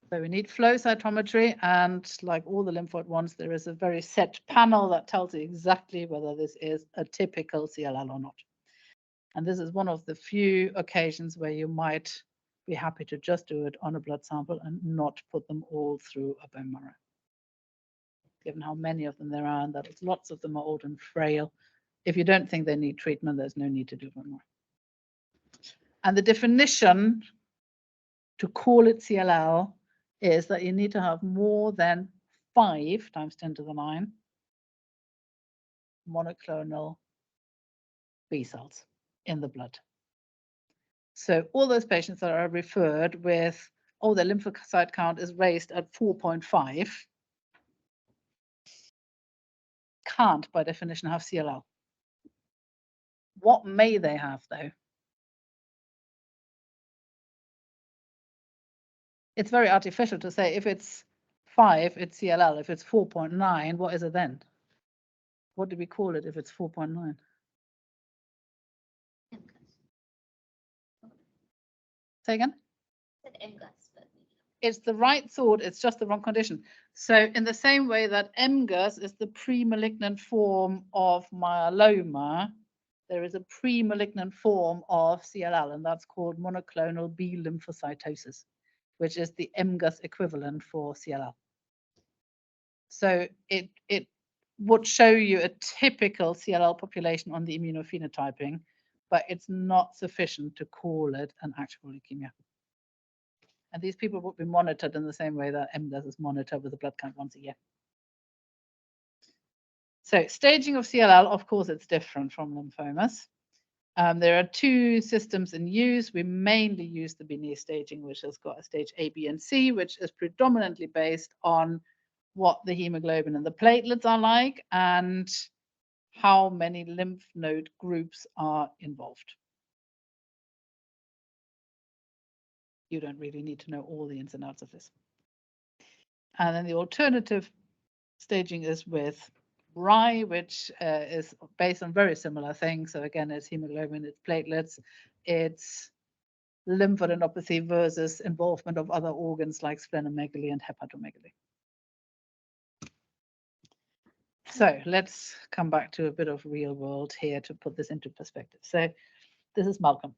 So we need flow cytometry, and like all the lymphoid ones, there is a very set panel that tells you exactly whether this is a typical CLL or not. And this is one of the few occasions where you might be happy to just do it on a blood sample and not put them all through a bone marrow. Given how many of them there are and that lots of them are old and frail, if you don't think they need treatment, there's no need to do bone marrow. And the definition to call it CLL is that you need to have more than 5 times 10 to the 9 monoclonal B cells in the blood. So all those patients that are referred with, oh, their lymphocyte count is raised at 4.5, can't by definition have CLL. What may they have though? It's very artificial to say if it's 5, it's CLL. If it's 4.9, what is it then? What do we call it if it's 4.9? Say again? said MGUS, but It's the right thought, it's just the wrong condition. So in the same way that MGUS is the pre-malignant form of myeloma, there is a pre-malignant form of CLL, and that's called monoclonal B lymphocytosis, which is the MGUS equivalent for CLL. So it would show you a typical CLL population on the immunophenotyping, but it's not sufficient to call it an actual leukemia. And these people would be monitored in the same way that MGUS is monitored with a blood count once a year. So staging of CLL, of course, it's different from lymphomas. There are two systems in use. We mainly use the Binet staging, which has got a stage A, B, and C, which is predominantly based on what the hemoglobin and the platelets are like and how many lymph node groups are involved. You don't really need to know all the ins and outs of this. And then the alternative staging is with RI, which is based on very similar things. So again, it's hemoglobin, it's platelets, it's lymphadenopathy versus involvement of other organs like splenomegaly and hepatomegaly. So let's come back to a bit of real world here to put this into perspective. So this is Malcolm.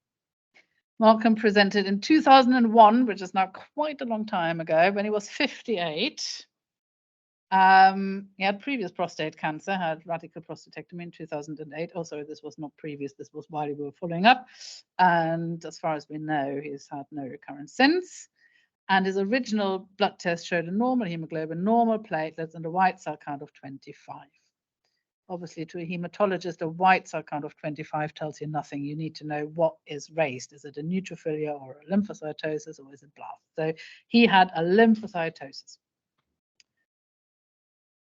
Malcolm presented in 2001, which is now quite a long time ago, when he was 58. He had previous prostate cancer, had radical prostatectomy in 2008. Also, this was not previous, this was while we were following up. And as far as we know, he's had no recurrence since. And his original blood test showed a normal hemoglobin, normal platelets, and a white cell count of 25. Obviously, to a hematologist, a white cell count of 25 tells you nothing. You need to know what is raised. Is it a neutrophilia or a lymphocytosis, or is it blast? So he had a lymphocytosis.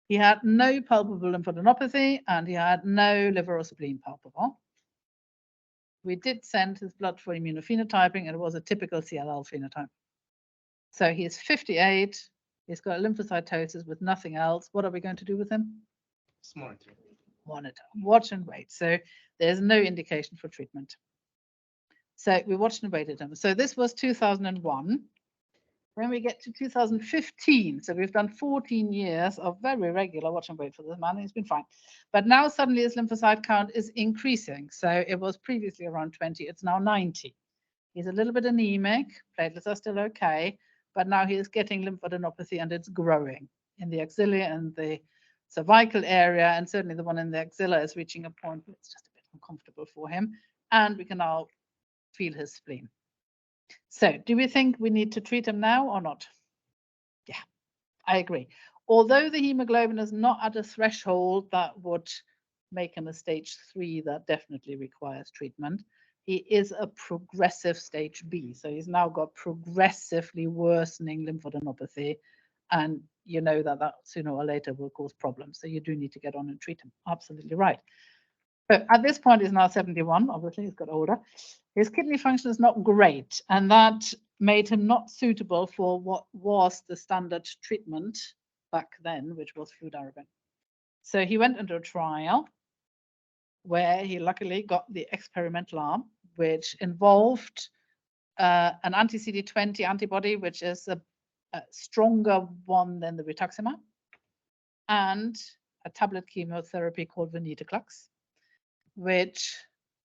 He had no palpable lymphadenopathy, and he had no liver or spleen palpable. We did send his blood for immunophenotyping, and it was a typical CLL phenotype. So he's 58, he's got lymphocytosis with nothing else. What are we going to do with him? Monitor, watch and wait. So there's no indication for treatment. So we watched and waited him. So this was 2001. Then we get to 2015. So we've done 14 years of very regular watch and wait for this man. He's been fine. But now suddenly his lymphocyte count is increasing. So it was previously around 20. It's now 90. He's a little bit anemic. Platelets are still okay. But now he is getting lymphadenopathy and it's growing in the axilla and the cervical area. And certainly the one in the axilla is reaching a point where it's just a bit uncomfortable for him. And we can now feel his spleen. So do we think we need to treat him now or not? Yeah, I agree. Although the hemoglobin is not at a threshold that would make him a stage 3 that definitely requires treatment, he is a progressive stage B. So he's now got progressively worsening lymphadenopathy. And you know that that sooner or later will cause problems. So you do need to get on and treat him. Absolutely right. But at this point, he's now 71. Obviously, he's got older. His kidney function is not great. And that made him not suitable for what was the standard treatment back then, which was fludarabine. So he went into a trial where he luckily got the experimental arm, which involved an anti-CD20 antibody, which is a stronger one than the rituximab, and a tablet chemotherapy called venetoclax, which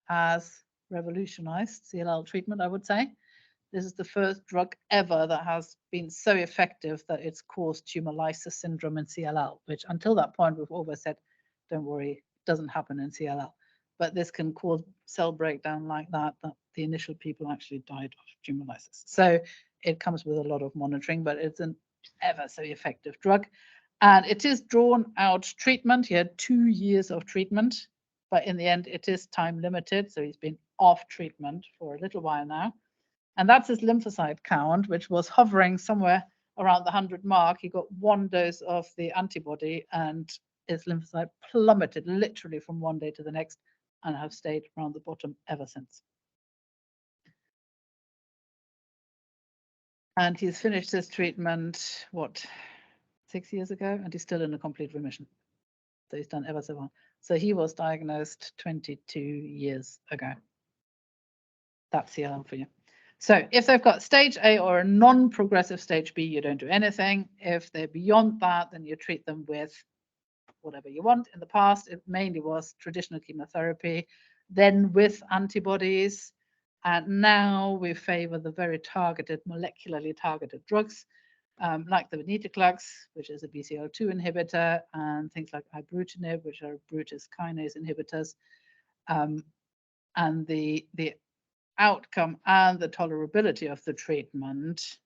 has revolutionized CLL treatment, I would say. This is the first drug ever that has been so effective that it's caused tumor lysis syndrome in CLL, which until that point, we've always said, don't worry, it doesn't happen in CLL. But this can cause cell breakdown like that the initial people actually died of tumor lysis. So it comes with a lot of monitoring, but it's an ever so effective drug. And it is drawn out treatment. He had 2 years of treatment, but in the end, it is time limited. So he's been off treatment for a little while now. And that's his lymphocyte count, which was hovering somewhere around the 100 mark. He got 1 dose of the antibody and his lymphocyte plummeted literally from one day to the next and have stayed around the bottom ever since. And he's finished his treatment, what, 6 years ago? And he's still in a complete remission. So he's done ever so well. So he was diagnosed 22 years ago. That's CLL for you. So if they've got stage A or a non-progressive stage B, you don't do anything. If they're beyond that, then you treat them with whatever you want. In the past, it mainly was traditional chemotherapy, then with antibodies. And now we favor the very targeted, molecularly targeted drugs, like the venetoclax, which is a BCL2 inhibitor, and things like ibrutinib, which are Brutus kinase inhibitors. And the outcome and the tolerability of the treatment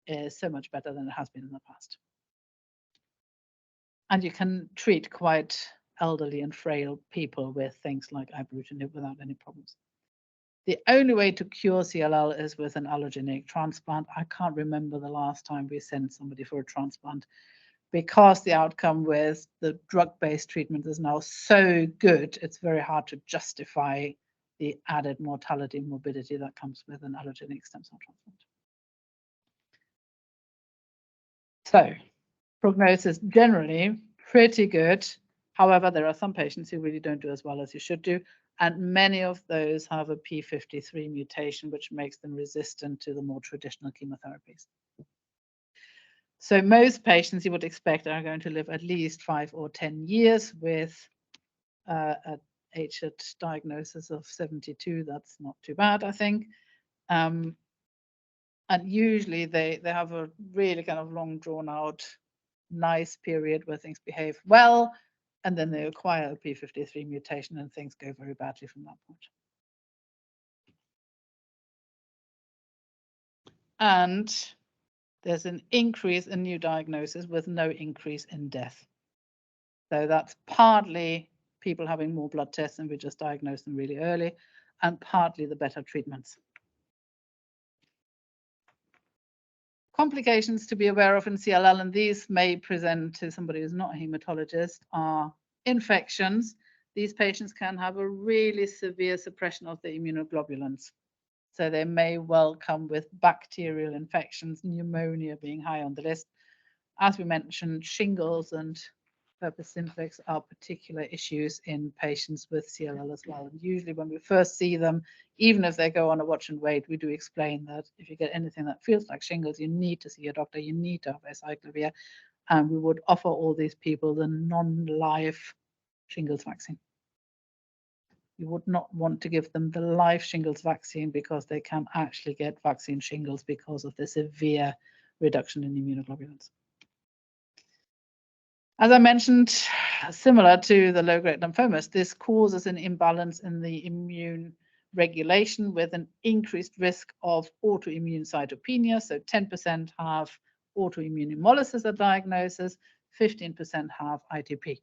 is so much better than it has been in the past. And you can treat quite elderly and frail people with things like ibrutinib without any problems. The only way to cure CLL is with an allogeneic transplant. I can't remember the last time we sent somebody for a transplant, because the outcome with the drug-based treatment is now so good, it's very hard to justify the added mortality and morbidity that comes with an allogeneic stem cell transplant. So prognosis generally pretty good. However, there are some patients who really don't do as well as you should do. And many of those have a P53 mutation, which makes them resistant to the more traditional chemotherapies. So most patients you would expect are going to live at least 5 or 10 years with a HIT diagnosis of 72. That's not too bad, I think. And usually they have a really kind of long drawn out, nice period where things behave well, and then they acquire a P53 mutation and things go very badly from that point. And there's an increase in new diagnoses with no increase in death. So that's partly people having more blood tests and we just diagnose them really early, and partly the better treatments. Complications to be aware of in CLL, and these may present to somebody who's not a hematologist, are infections. These patients can have a really severe suppression of the immunoglobulins. So they may well come with bacterial infections, pneumonia being high on the list. As we mentioned, shingles and herpes simplex are particular issues in patients with CLL as well. And usually when we first see them, even if they go on a watch and wait, we do explain that if you get anything that feels like shingles, you need to see your doctor, you need to have acyclovir, and we would offer all these people the non-live shingles vaccine. You would not want to give them the live shingles vaccine because they can actually get vaccine shingles because of the severe reduction in immunoglobulins. As I mentioned, similar to the low-grade lymphomas, this causes an imbalance in the immune regulation with an increased risk of autoimmune cytopenia. So 10% have autoimmune hemolysis at diagnosis, 15% have ITP.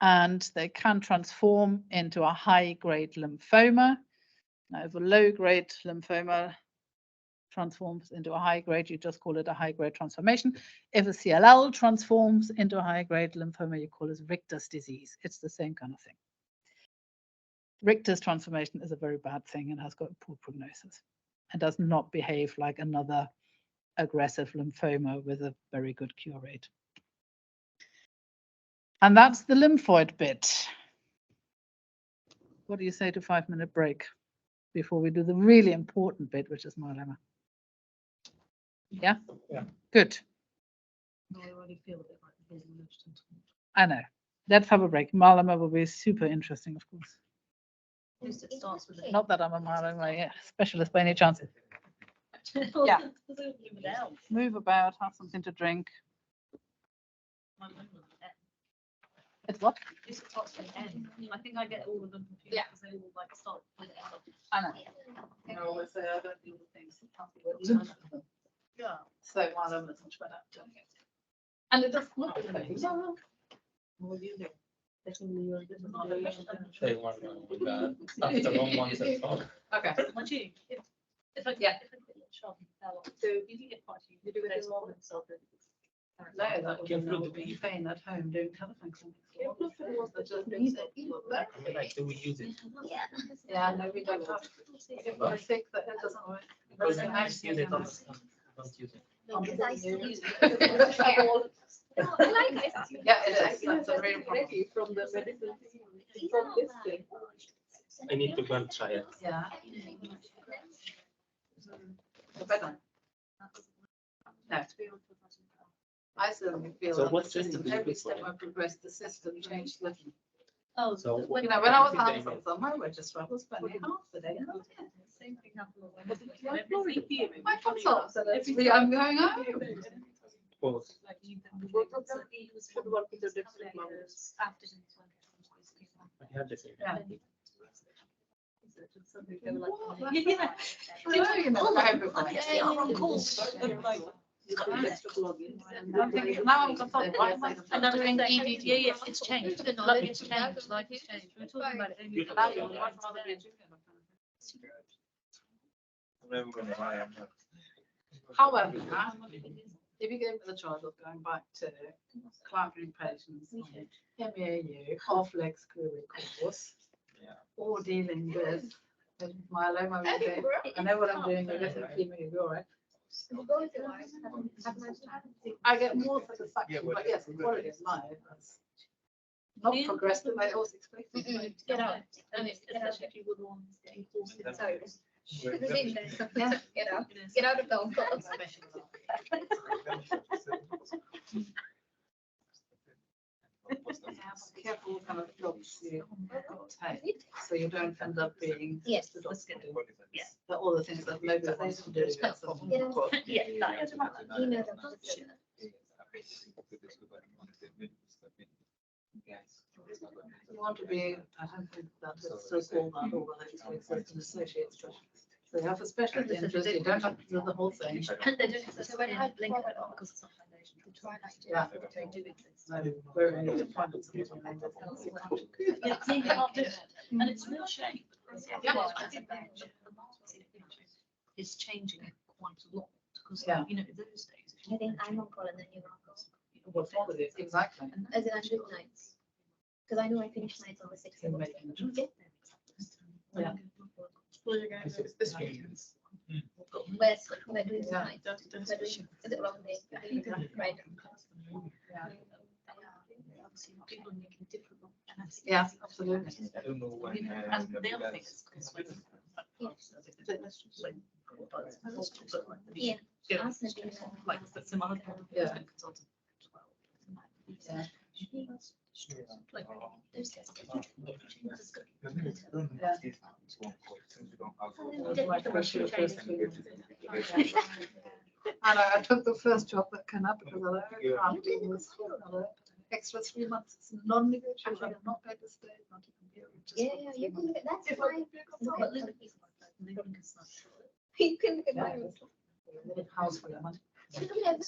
And they can transform into a high-grade lymphoma. Now, if a low-grade lymphoma transforms into a high-grade, you just call it a high-grade transformation. If a CLL transforms into a high-grade lymphoma, you call it Richter's disease. It's the same kind of thing. Richter's transformation is a very bad thing and has got a poor prognosis and does not behave like another aggressive lymphoma with a very good cure rate. And that's the lymphoid bit. What do you say to 5-minute break before we do the really important bit, which is myeloma? Yeah? Yeah. Good. No, I already feel a bit like the busy lunchtime. I know. Let's have a break. Myeloma will be super interesting, of course. At least it starts with a Not that I'm a myeloma specialist by any chance. Yeah. Move about, have something to drink. It's what? This starts with N. I think I get all of them confused because they all like start with N. I know. No, I say I don't deal with things that can't be written. Yeah. So myeloma is much better. And it does look like What do you do? Say one with that. That's the wrong one to talk. Okay. Would you? If I get sharp, so if you get quite a few, you do it more than self. No, that was you phone at home, don't telephone clinics. Like, do we use it? Yeah, no, we don't have. If we're sick, that doesn't work. Because I use it on the, don't use it. Because I still use it. Yeah, it is. That's a real problem. From the medicine, These from are this all thing. I need to go and try it. Yeah. Better. No. I certainly feel So that what the system, training do you every do step for I progressed, the system changed little. Oh, So when You know, when I was Everything answering they some, I registrar was spending half the day. same thing happened when My consult said, I'm going home. Oh, I have the same. Yeah. Yeah. You know, everybody. I'm thinking, now I'm consulting, why am I And I'm doing doing EDT? yeah, it's changed. The Life knowledge has is now changed. Life has changed. We were talking about it. only You the Now other you'd day. much rather be a junior. However, if you give me the choice of going back to clamping patients, MEAU, off-legs query course, or dealing with myeloma, I know what I'm doing, you're getting chemo, you're all right. I get more satisfaction, but yes, the quality of life has not progressed the way I was expecting. Get out. And especially if you were the ones getting forced into Sorry. Yeah. Get out. Get out of the Oncology. Careful what kind of jobs you take, so you don't end up being. Yes. the doctor doing Yeah. all the things that nobody wants to do. Get out. Yeah, that is Email them. You want to be, I don't think that is so called that, or whether it's an associate specialist. So you have a specialist interest, you don't have to do the whole thing. They're doing so when I link it up because it's not foundation. Yeah. They do exist. So we're in the finance. Yeah, see, you can't do it. And it's a real shame. Yeah. I think that is changing it quite a lot because, Yeah. you know, those days. I think I'm on call and then you're on call. What's wrong with it? Exactly. As in I do nights. Because I know I finish nights on the 6th. You're making a choice. Yeah. Yeah. We're doing Yeah. nights. We're doing, is it long day? Right. People are making different. Yeah, absolutely. I don't know when. And the other thing is, Yeah. Yeah. Ask them to do that. Like some other Yeah. consultant. Yeah. Like, There's And I took the first job that came up because I can't do this extra 3 months. It's non-negotiable. I'm not going to stay. Not even here. Yeah, you can look at that's If I fine. could be a Look consultant. at living is like living is not. You can look at Yeah. my room. Live house for your money. You can look at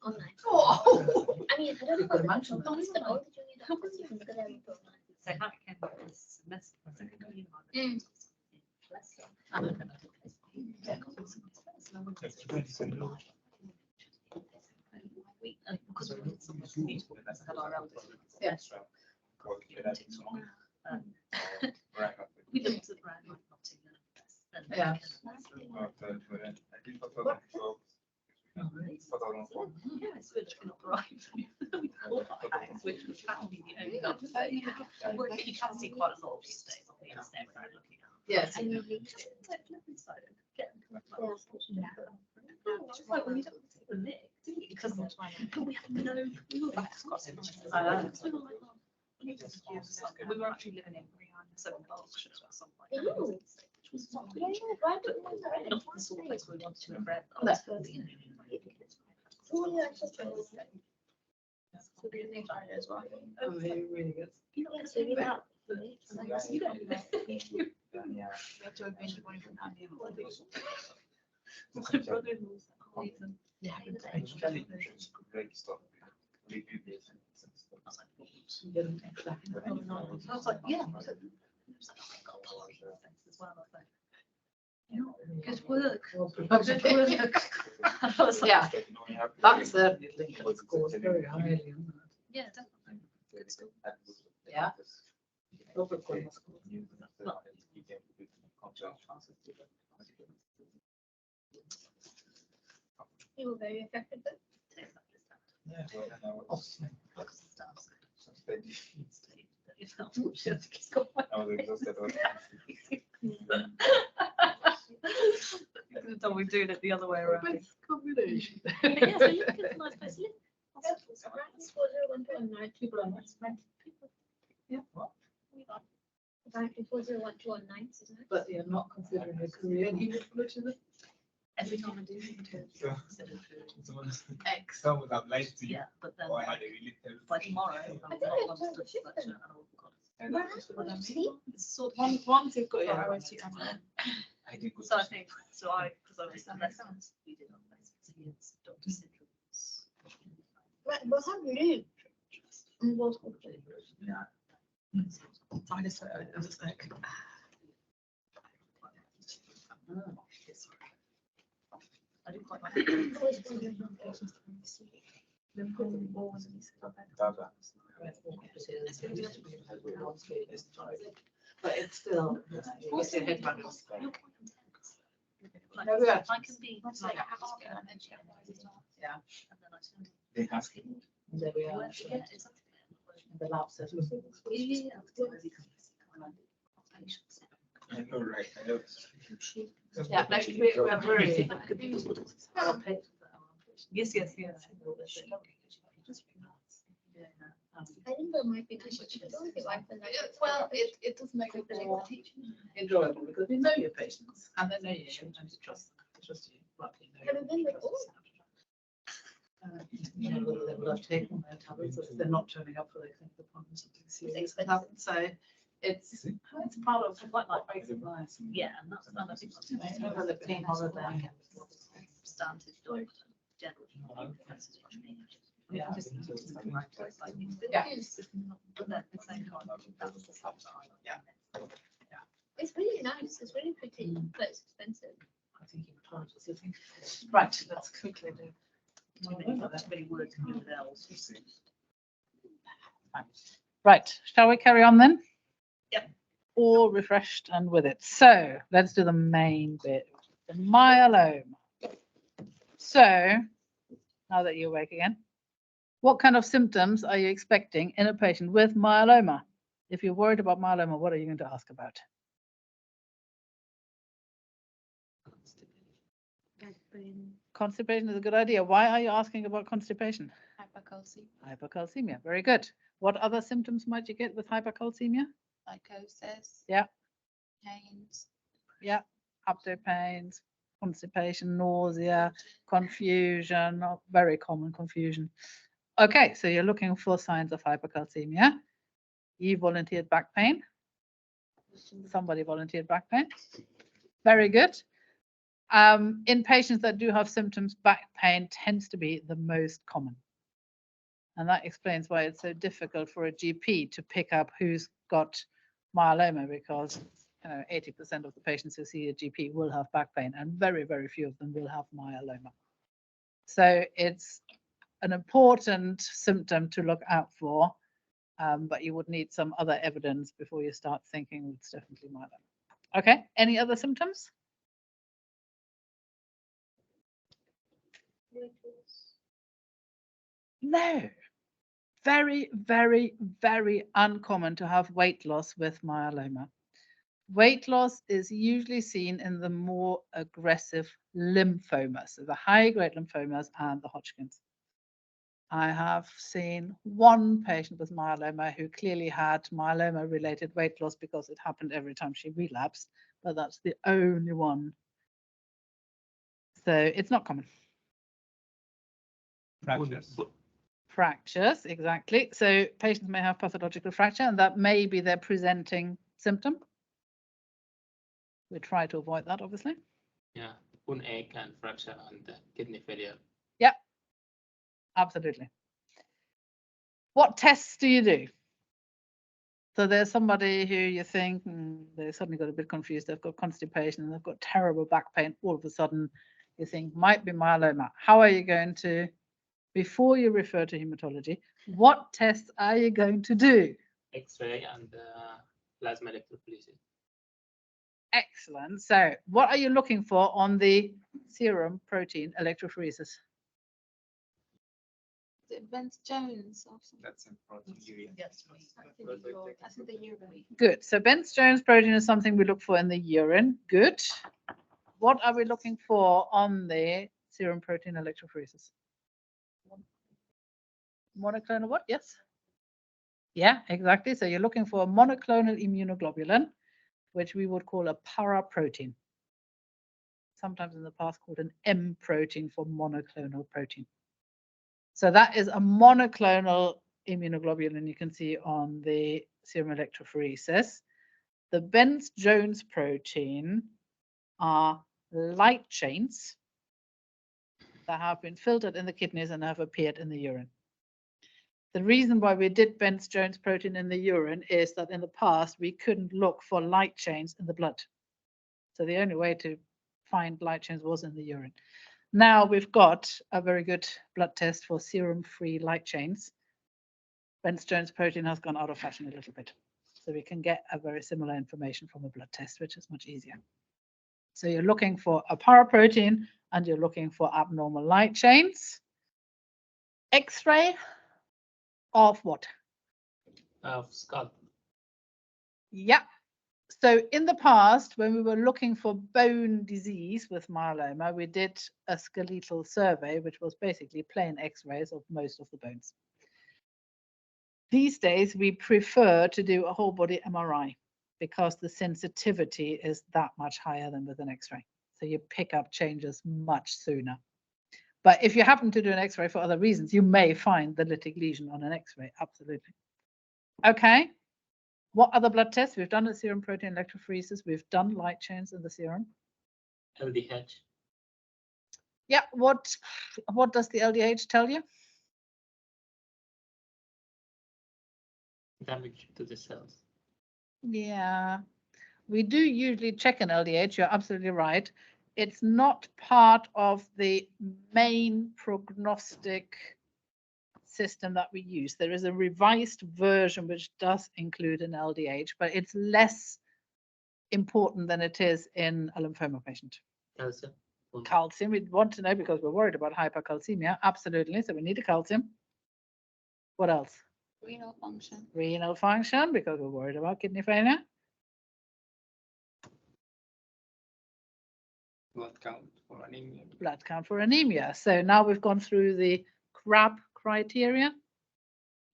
online. Oh. I mean, I don't know You could about imagine the that. consultants, but all the junior doctors, you can look at their room online. So how can this semester? Mm. Because we need someone to meet with us at our elders. Yes. We looked at brand like Nottingham. Yeah. Yeah, it's literally not right. We call our house, which was actually the only other thing. You can see quite a lot of these days on the internet when I'm looking at. Yes. And you look at it, it's like, look inside it, get It's like, well, you don't take the lick, do you? Because we have no, we were back across it. I know. We were like, oh, we were actually living in Southern Berkshire or something like that. Ooh. Which was not Yeah, why don't we do that? not the sort of place we wanted to have read. No. Oh, yeah, it's just a- So the thing I know is right. Oh, really, really good. You know, So you have- you don't. You have to have been to one from Andy. My brother-in-law's even. Yeah. I was like, yeah. I said, I've got a parking fence as well. I was like, good work. Good work. I was like, Yeah, that certainly scores very highly. On that. yeah, definitely. Good school. Yeah. Robert Gordon scores. You were very effective then. Awesome. Because the staff's good. Unfortunately, I think he's got my. I was exhausted. You could have told me doing it the other way around. Best combination. Yeah, so you can nice place to live. Ranks 401 People are nice. Yeah. Apparently 401 isn't it? But you're not considering a career in hematology. Every time I do it, So- consider food. X. Some would have liked to, Yeah, but then or I had a really terrible. by tomorrow, I'm I not think I've one done to the shift touch then. and oh god. And Where that's else what would I'm you saying. see? It's sort of. Once you've got So your I went to I didn't go So I to think, so I, because I was the lessons, we did on lessons, yes, Dr. Syndrome's. Right, well, how do you do? What? Yeah. I just was like, I do quite like it. Dada. but it's still, you get your head around it. Like, No, yeah. I can be That's like, like Yeah. and then I turn to They have him. There we are. Where to get it? The lab says. Yeah. I know, right? I know. Yeah, next week we're very. Yes, yes, yes. I think there might be too much. I don't think I've been like. Well, it does make it more enjoyable because you know your patients and they know you and you trust them. Trust you. Like, you know, Have you been before? you know whether they will have taken their tablets or if they're not turning up for their clinical appointments. Something serious expensive. happen. So it's part of what makes it nice. Yeah, and that's, and I think that's. Remember the team holiday. Standard doctor, general. Yeah. Yeah. But then at the same time, that's the subside. Yeah. It's really nice. It's really pretty, but it's expensive. I think hematology is looking. Right, let's quickly do. Too many words and good bells. Right, shall we carry on then? Yep. All refreshed and with it. So let's do the main bit, the myeloma. So now that you're awake again, what kind of symptoms are you expecting in a patient with myeloma? If you're worried about myeloma, what are you going to ask about? Constipation is a good idea. Why are you asking about constipation? Hypocalcemia, Hypercalcemia. Very good. What other symptoms might you get with hypercalcemia? psychosis. Yeah. Pains. Yeah. Abdominal pains, constipation, nausea, confusion, very common confusion. Okay, so you're looking for signs of hypercalcemia. You volunteered back pain. Somebody volunteered back pain. Very good. In patients that do have symptoms, back pain tends to be the most common. And that explains why it's so difficult for a GP to pick up who's got myeloma, because 80% of the patients who see a GP will have back pain and very, very few of them will have myeloma. So it's an important symptom to look out for, but you would need some other evidence before you start thinking it's definitely myeloma. Okay, any other symptoms? No. Very, very, very uncommon to have weight loss with myeloma. Weight loss is usually seen in the more aggressive lymphomas, so the high-grade lymphomas and the Hodgkin's. I have seen one patient with myeloma who clearly had myeloma-related weight loss because it happened every time she relapsed, but that's the only one. So it's not common. Fractures. Fractures, exactly. So patients may have pathological fracture and that may be their presenting symptom. We try to avoid that, obviously. Yeah, bone ache and fracture and kidney failure. Yep, absolutely. What tests do you do? So there's somebody who you think they suddenly got a bit confused. They've got constipation and they've got terrible back pain. All of a sudden, you think might be myeloma. How are you going to, before you refer to hematology, what tests are you going to do? X-ray and plasma electrophoresis. Excellent. So what are you looking for on the serum protein electrophoresis? it Bence-Jones or something? That's in proteinuria. Yes. I think the urine. Good. So Bence-Jones protein is something we look for in the urine. Good. What are we looking for on the serum protein electrophoresis? Monoclonal what? Yes. Yeah, exactly. So you're looking for a monoclonal immunoglobulin, which we would call a paraprotein. Sometimes in the past called an M protein for monoclonal protein. So that is a monoclonal immunoglobulin you can see on the serum electrophoresis. The Bence-Jones protein are light chains that have been filtered in the kidneys and have appeared in the urine. The reason why we did Bence-Jones protein in the urine is that in the past we couldn't look for light chains in the blood. So the only way to find light chains was in the urine. Now we've got a very good blood test for serum-free light chains. Bence-Jones protein has gone out of fashion a little bit. So we can get a very similar information from a blood test, which is much easier. So you're looking for a paraprotein and you're looking for abnormal light chains. X-ray of what? Of skull. Yeah. So in the past, when we were looking for bone disease with myeloma, we did a skeletal survey, which was basically plain X-rays of most of the bones. These days, we prefer to do a whole body MRI because the sensitivity is that much higher than with an X-ray. So you pick up changes much sooner. But if you happen to do an X-ray for other reasons, you may find the lytic lesion on an X-ray, absolutely. Okay. What other blood tests? We've done a serum protein electrophoresis. We've done light chains in the serum. LDH. Yeah, what does the LDH tell you? Damage to the cells. Yeah, we do usually check an LDH. You're absolutely right. It's not part of the main prognostic system that we use. There is a revised version which does include an LDH, but it's less important than it is in a lymphoma patient. Calcium. Calcium, we want to know because we're worried about hypercalcemia. Absolutely. So we need a calcium. What else? Renal function. Renal function, because we're worried about kidney failure. Blood count for anemia. Blood count for anemia. So now we've gone through the CRAB criteria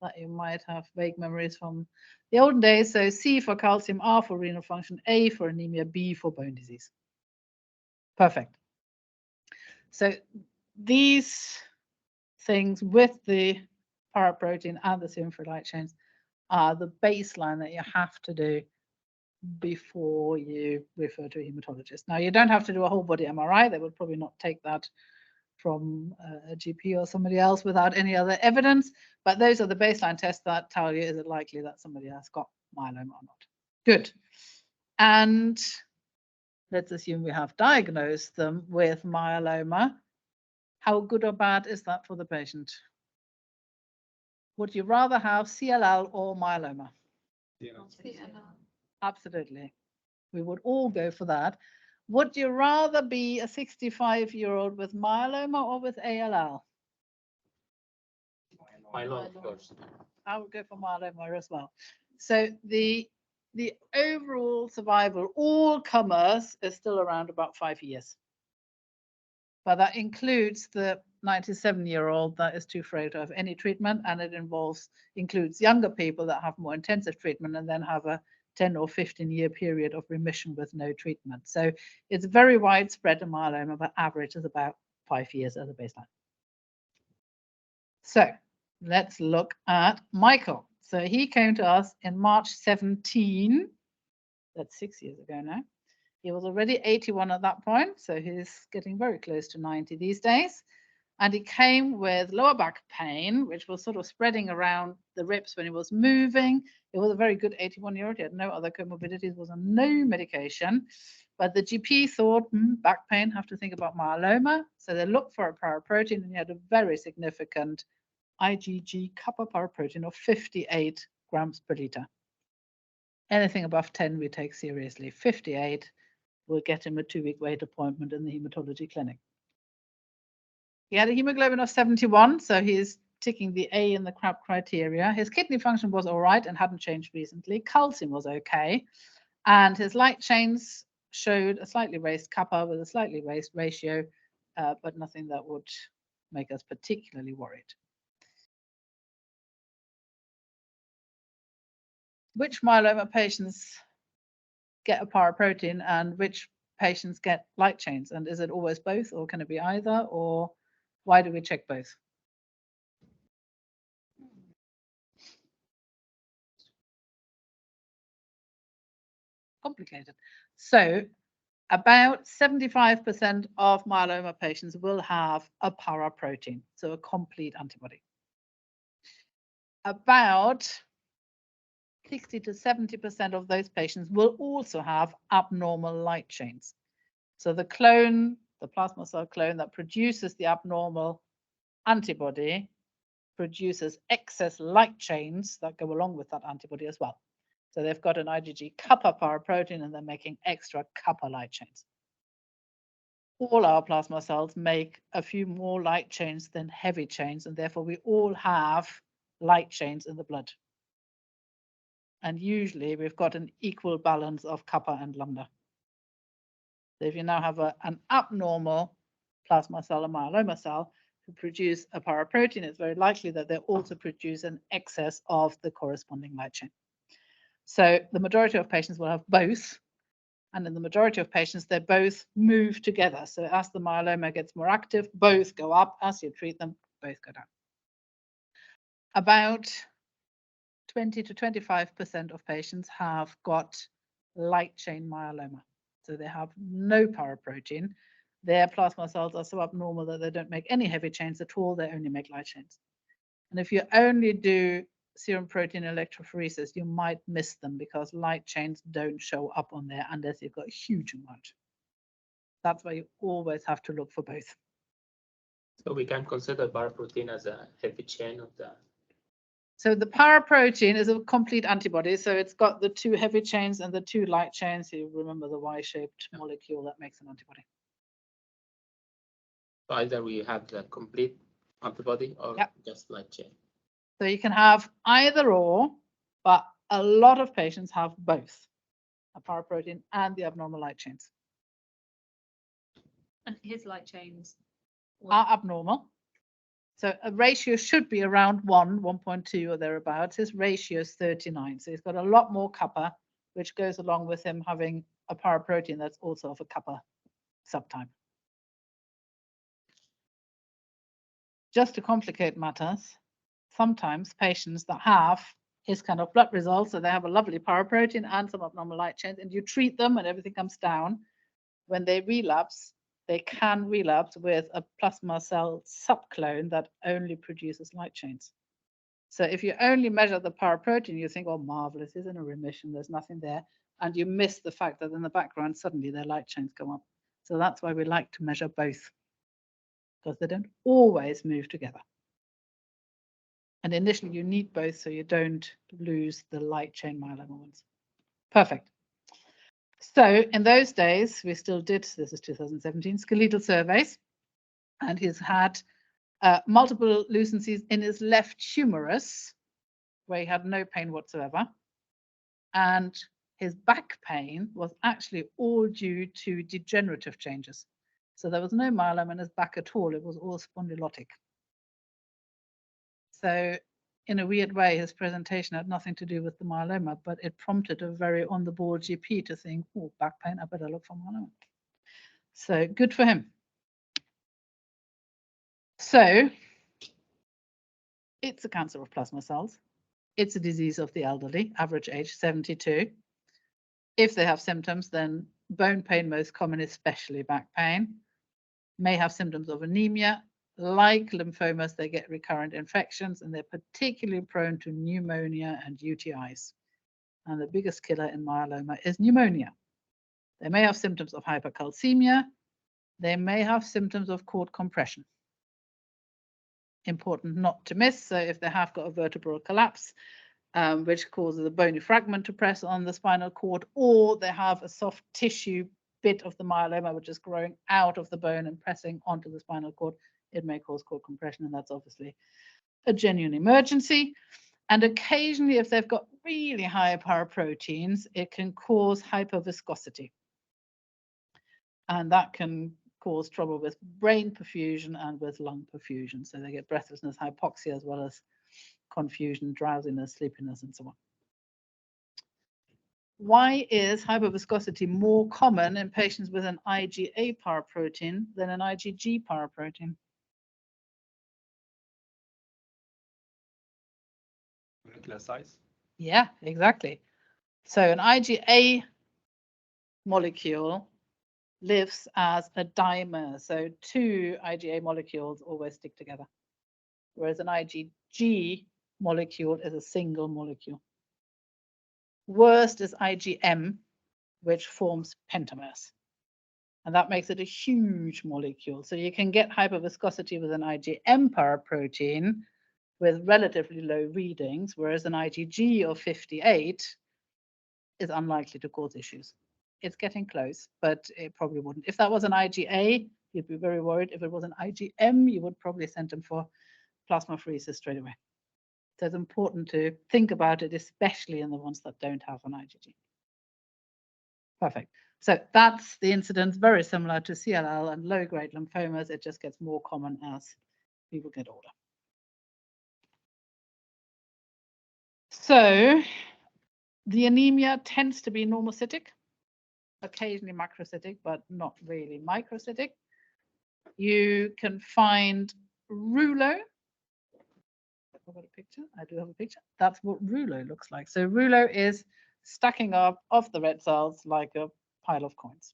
that you might have vague memories from the olden days. So C for calcium, R for renal function, A for anemia, B for bone disease. Perfect. So these things with the paraprotein and the serum for light chains are the baseline that you have to do before you refer to a hematologist. Now, you don't have to do a whole body MRI. They would probably not take that from a GP or somebody else without any other evidence, but those are the baseline tests that tell you, is it likely that somebody has got myeloma or not? Good. And let's assume we have diagnosed them with myeloma. How good or bad is that for the patient? Would you rather have CLL or myeloma? Absolutely. We would all go for that. Would you rather be a 65-year-old with myeloma or with ALL? Myeloma, of course. I would go for myeloma as well. So the overall survival, all comers, is still around about 5 years. But that includes the 97-year-old that is too frail to have any treatment, and it includes younger people that have more intensive treatment and then have a 10 or 15-year period of remission with no treatment. So it's very widespread in myeloma, but average is about 5 years as a baseline. So let's look at Michael. So he came to us in March 17. That's 6 years ago now. He was already 81 at that point, so he's getting very close to 90 these days. And he came with lower back pain, which was sort of spreading around the ribs when he was moving. He was a very good 81-year-old. He had no other comorbidities, was on no medication. But the GP thought, back pain, have to think about myeloma. So they looked for a paraprotein, and he had a very significant IgG kappa paraprotein of 58 grams per liter. Anything above 10 we take seriously. 58, we'll get him a 2-week wait appointment in the hematology clinic. He had a hemoglobin of 71, so he's ticking the A in the CRAP criteria. His kidney function was all right and hadn't changed recently. Calcium was okay. And his light chains showed a slightly raised kappa with a slightly raised ratio, but nothing that would make us particularly worried. Which myeloma patients get a paraprotein and which patients get light chains? And is it always both, or can it be either, or why do we check both? Complicated. So about 75% of myeloma patients will have a paraprotein, so a complete antibody. About 60 to 70% of those patients will also have abnormal light chains. So the clone, the plasma cell clone that produces the abnormal antibody produces excess light chains that go along with that antibody as well. So they've got an IgG kappa paraprotein and they're making extra kappa light chains. All our plasma cells make a few more light chains than heavy chains, and therefore we all have light chains in the blood. And usually we've got an equal balance of kappa and lambda. So if you now have an abnormal plasma cell, a myeloma cell, who produce a paraprotein, it's very likely that they also produce an excess of the corresponding light chain. So the majority of patients will have both. And in the majority of patients, they both move together. So as the myeloma gets more active, both go up. As you treat them, both go down. About 20 to 25% of patients have got light chain myeloma. So they have no paraprotein. Their plasma cells are so abnormal that they don't make any heavy chains at all. They only make light chains. And if you only do serum protein electrophoresis, you might miss them because light chains don't show up on there unless you've got a huge amount. That's why you always have to look for both. So we can consider paraprotein as a heavy chain of the. So the paraprotein is a complete antibody. So it's got the two heavy chains and the two light chains. You remember the Y-shaped molecule that makes an antibody. So either we have the complete antibody or just light chain. So you can have either or, but a lot of patients have both, a paraprotein and the abnormal light chains. And his light chains Are abnormal. So a ratio should be around 1.2 or thereabouts. His ratio is 39. So he's got a lot more kappa, which goes along with him having a paraprotein that's also of a kappa subtype. Just to complicate matters, sometimes patients that have his kind of blood results, so they have a lovely paraprotein and some abnormal light chains, and you treat them and everything comes down. When they relapse, they can relapse with a plasma cell subclone that only produces light chains. So if you only measure the paraprotein, you think, oh, marvelous, he's in a remission, there's nothing there. And you miss the fact that in the background, suddenly their light chains go up. So that's why we like to measure both, because they don't always move together. And initially you need both so you don't lose the light chain myeloma ones. Perfect. So in those days, we still did, this is 2017, skeletal surveys, and he's had multiple lucencies in his left humerus, where he had no pain whatsoever. And his back pain was actually all due to degenerative changes. So there was no myeloma in his back at all. It was all spondylotic. So in a weird way, his presentation had nothing to do with the myeloma, but it prompted a very on-the-ball GP to think, oh, back pain, I better look for myeloma. So good for him. So it's a cancer of plasma cells. It's a disease of the elderly, average age 72. If they have symptoms, then bone pain, most common, especially back pain, may have symptoms of anemia. Like lymphomas, they get recurrent infections, and they're particularly prone to pneumonia and UTIs. And the biggest killer in myeloma is pneumonia. They may have symptoms of hypercalcemia. They may have symptoms of cord compression. Important not to miss. So if they have got a vertebral collapse, which causes a bony fragment to press on the spinal cord, or they have a soft tissue bit of the myeloma which is growing out of the bone and pressing onto the spinal cord, it may cause cord compression, and that's obviously a genuine emergency. And occasionally, if they've got really high paraproteins, it can cause hyperviscosity. And that can cause trouble with brain perfusion and with lung perfusion. So they get breathlessness, hypoxia, as well as confusion, drowsiness, sleepiness, and so on. Why is hyperviscosity more common in patients with an IgA paraprotein than an IgG paraprotein? Molecular size. Yeah, exactly. So an IgA molecule lives as a dimer. So two IgA molecules always stick together, whereas an IgG molecule is a single molecule. Worst is IgM, which forms pentamers. And that makes it a huge molecule. So you can get hyperviscosity with an IgM paraprotein with relatively low readings, whereas an IgG of 58 is unlikely to cause issues. It's getting close, but it probably wouldn't. If that was an IgA, you'd be very worried. If it was an IgM, you would probably send them for plasmapheresis straight away. So it's important to think about it, especially in the ones that don't have an IgG. Perfect. So that's the incidence, very similar to CLL and low-grade lymphomas. It just gets more common as people get older. So the anemia tends to be normocytic, occasionally macrocytic, but not really microcytic. You can find rouleau. I've got a picture. I do have a picture. That's what rouleau looks like. So rouleau is stacking up of the red cells like a pile of coins.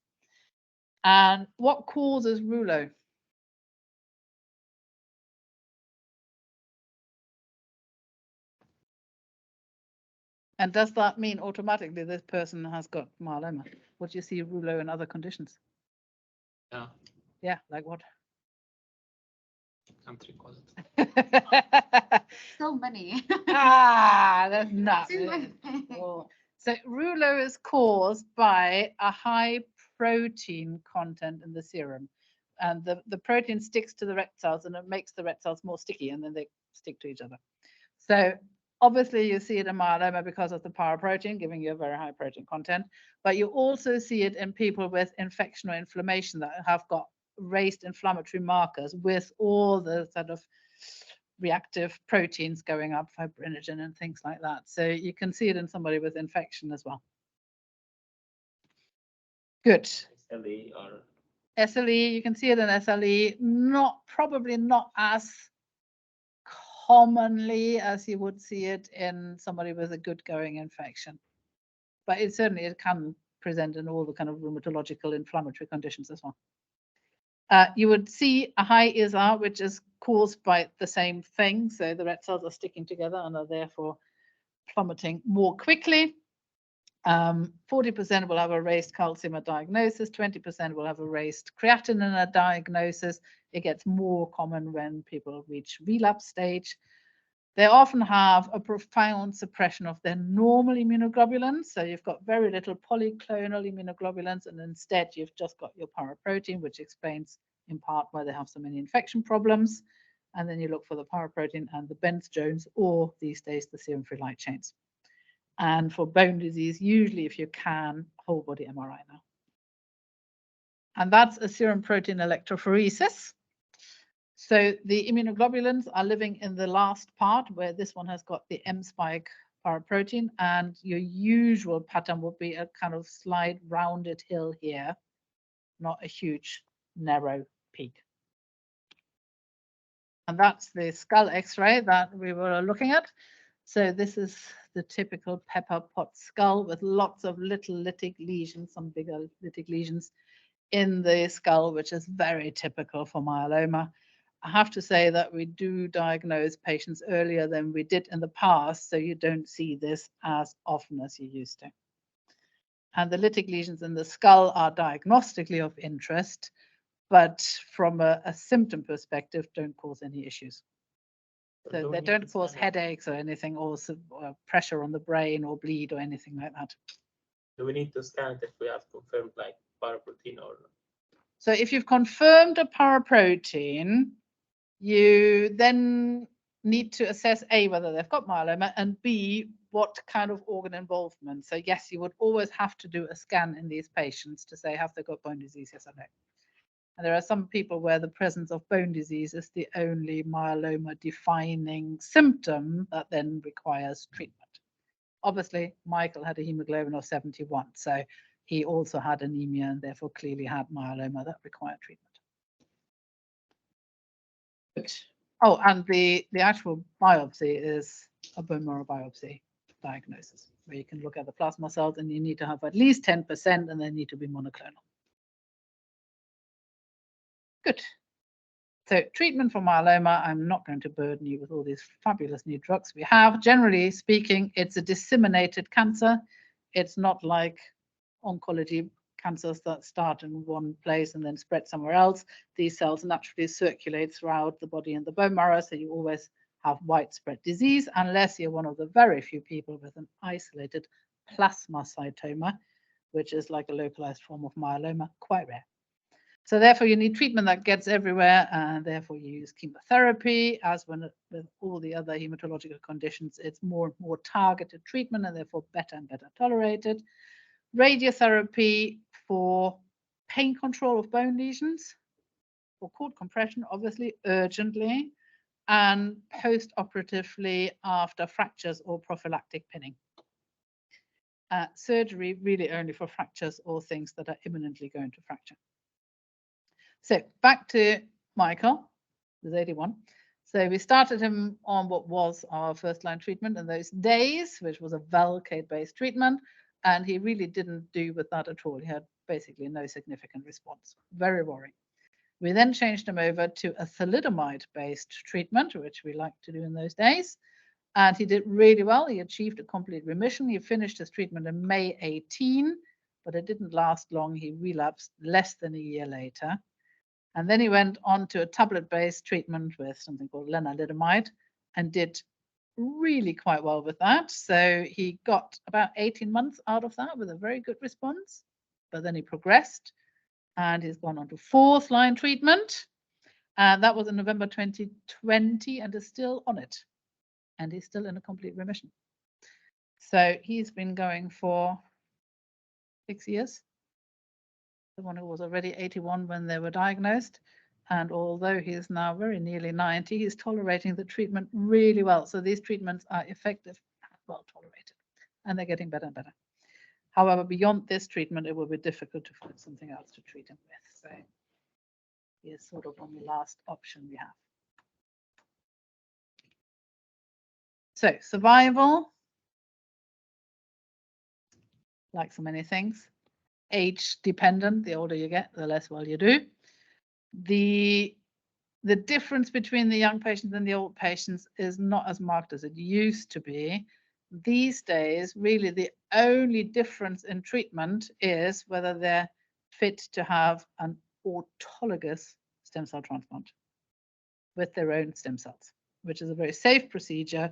And what causes rouleau? And does that mean automatically this person has got myeloma? What do you see rouleau in other conditions? Yeah, Yeah, like what? I'm three-causes. So many. That's not. Too many. Oh. So rouleau is caused by a high protein content in the serum. And the protein sticks to the red cells and it makes the red cells more sticky and then they stick to each other. So obviously you see it in myeloma because of the paraprotein giving you a very high protein content, but you also see it in people with infection or inflammation that have got raised inflammatory markers with all the sort of reactive proteins going up, fibrinogen and things like that. So you can see it in somebody with infection as well. Good. SLE or SLE, you can see it in SLE, probably not as commonly as you would see it in somebody with a good going infection. But it can present in all the kind of rheumatological inflammatory conditions as well. You would see a high ISR, which is caused by the same thing. So the red cells are sticking together and are therefore plummeting more quickly. 40% will have a raised calcium at diagnosis, 20% will have a raised creatinine at diagnosis. It gets more common when people reach relapse stage. They often have a profound suppression of their normal immunoglobulins. So you've got very little polyclonal immunoglobulins, and instead you've just got your paraprotein, which explains in part why they have so many infection problems. And then you look for the paraprotein and the Bence-Jones, or these days the serum free light chains. And for bone disease, usually if you can, whole body MRI now. And that's a serum protein electrophoresis. So the immunoglobulins are living in the last part where this one has got the M spike paraprotein, and your usual pattern would be a kind of slight rounded hill here, not a huge narrow peak. And that's the skull X-ray that we were looking at. So this is the typical pepper pot skull with lots of little lytic lesions, some bigger lytic lesions in the skull, which is very typical for myeloma. I have to say that we do diagnose patients earlier than we did in the past, so you don't see this as often as you used to. And the lytic lesions in the skull are diagnostically of interest, but from a symptom perspective, don't cause any issues. So they don't cause headaches or anything, or pressure on the brain or bleed or anything like that. Do we need to scan it if we have confirmed like paraprotein or? So if you've confirmed a paraprotein, you then need to assess A, whether they've got myeloma, and B, what kind of organ involvement. So yes, you would always have to do a scan in these patients to say, have they got bone disease, yes or no. And there are some people where the presence of bone disease is the only myeloma defining symptom that then requires treatment. Obviously, Michael had a hemoglobin of 71, so he also had anemia and therefore clearly had myeloma that required treatment. Oh, and the actual biopsy is a bone marrow biopsy diagnosis, where you can look at the plasma cells and you need to have at least 10% and they need to be monoclonal. Good. So treatment for myeloma, I'm not going to burden you with all these fabulous new drugs we have. Generally speaking, it's a disseminated cancer. It's not like oncology cancers that start in one place and then spread somewhere else. These cells naturally circulate throughout the body and the bone marrow, so you always have widespread disease, unless you're one of the very few people with an isolated plasmacytoma, which is like a localized form of myeloma, quite rare. So therefore you need treatment that gets everywhere, and therefore you use chemotherapy. As with all the other hematological conditions, it's more and more targeted treatment and therefore better and better tolerated. Radiotherapy for pain control of bone lesions, for cord compression, obviously urgently, and post-operatively after fractures or prophylactic pinning. Surgery really only for fractures or things that are imminently going to fracture. So back to Michael, who's 81. So we started him on what was our first line treatment in those days, which was a Velcade-based treatment. And he really didn't do with that at all. He had basically no significant response. Very worrying. We then changed him over to a thalidomide-based treatment, which we liked to do in those days. And he did really well. He achieved a complete remission. He finished his treatment in May 18, but it didn't last long. He relapsed less than a year later. And then he went on to a tablet-based treatment with something called lenalidomide and did really quite well with that. So he got about 18 months out of that with a very good response, but then he progressed and he's gone on to fourth line treatment. And that was in November 2020 and is still on it. And he's still in a complete remission. So he's been going for 6 years. The one who was already 81 when they were diagnosed. And although he is now very nearly 90, he's tolerating the treatment really well. So these treatments are effective and well tolerated, and they're getting better and better. However, beyond this treatment, it will be difficult to find something else to treat him with. So he is sort of on the last option we have. So survival, like so many things, age dependent. The older you get, the less well you do. The difference between the young patients and the old patients is not as marked as it used to be. These days, really the only difference in treatment is whether they're fit to have an autologous stem cell transplant with their own stem cells, which is a very safe procedure.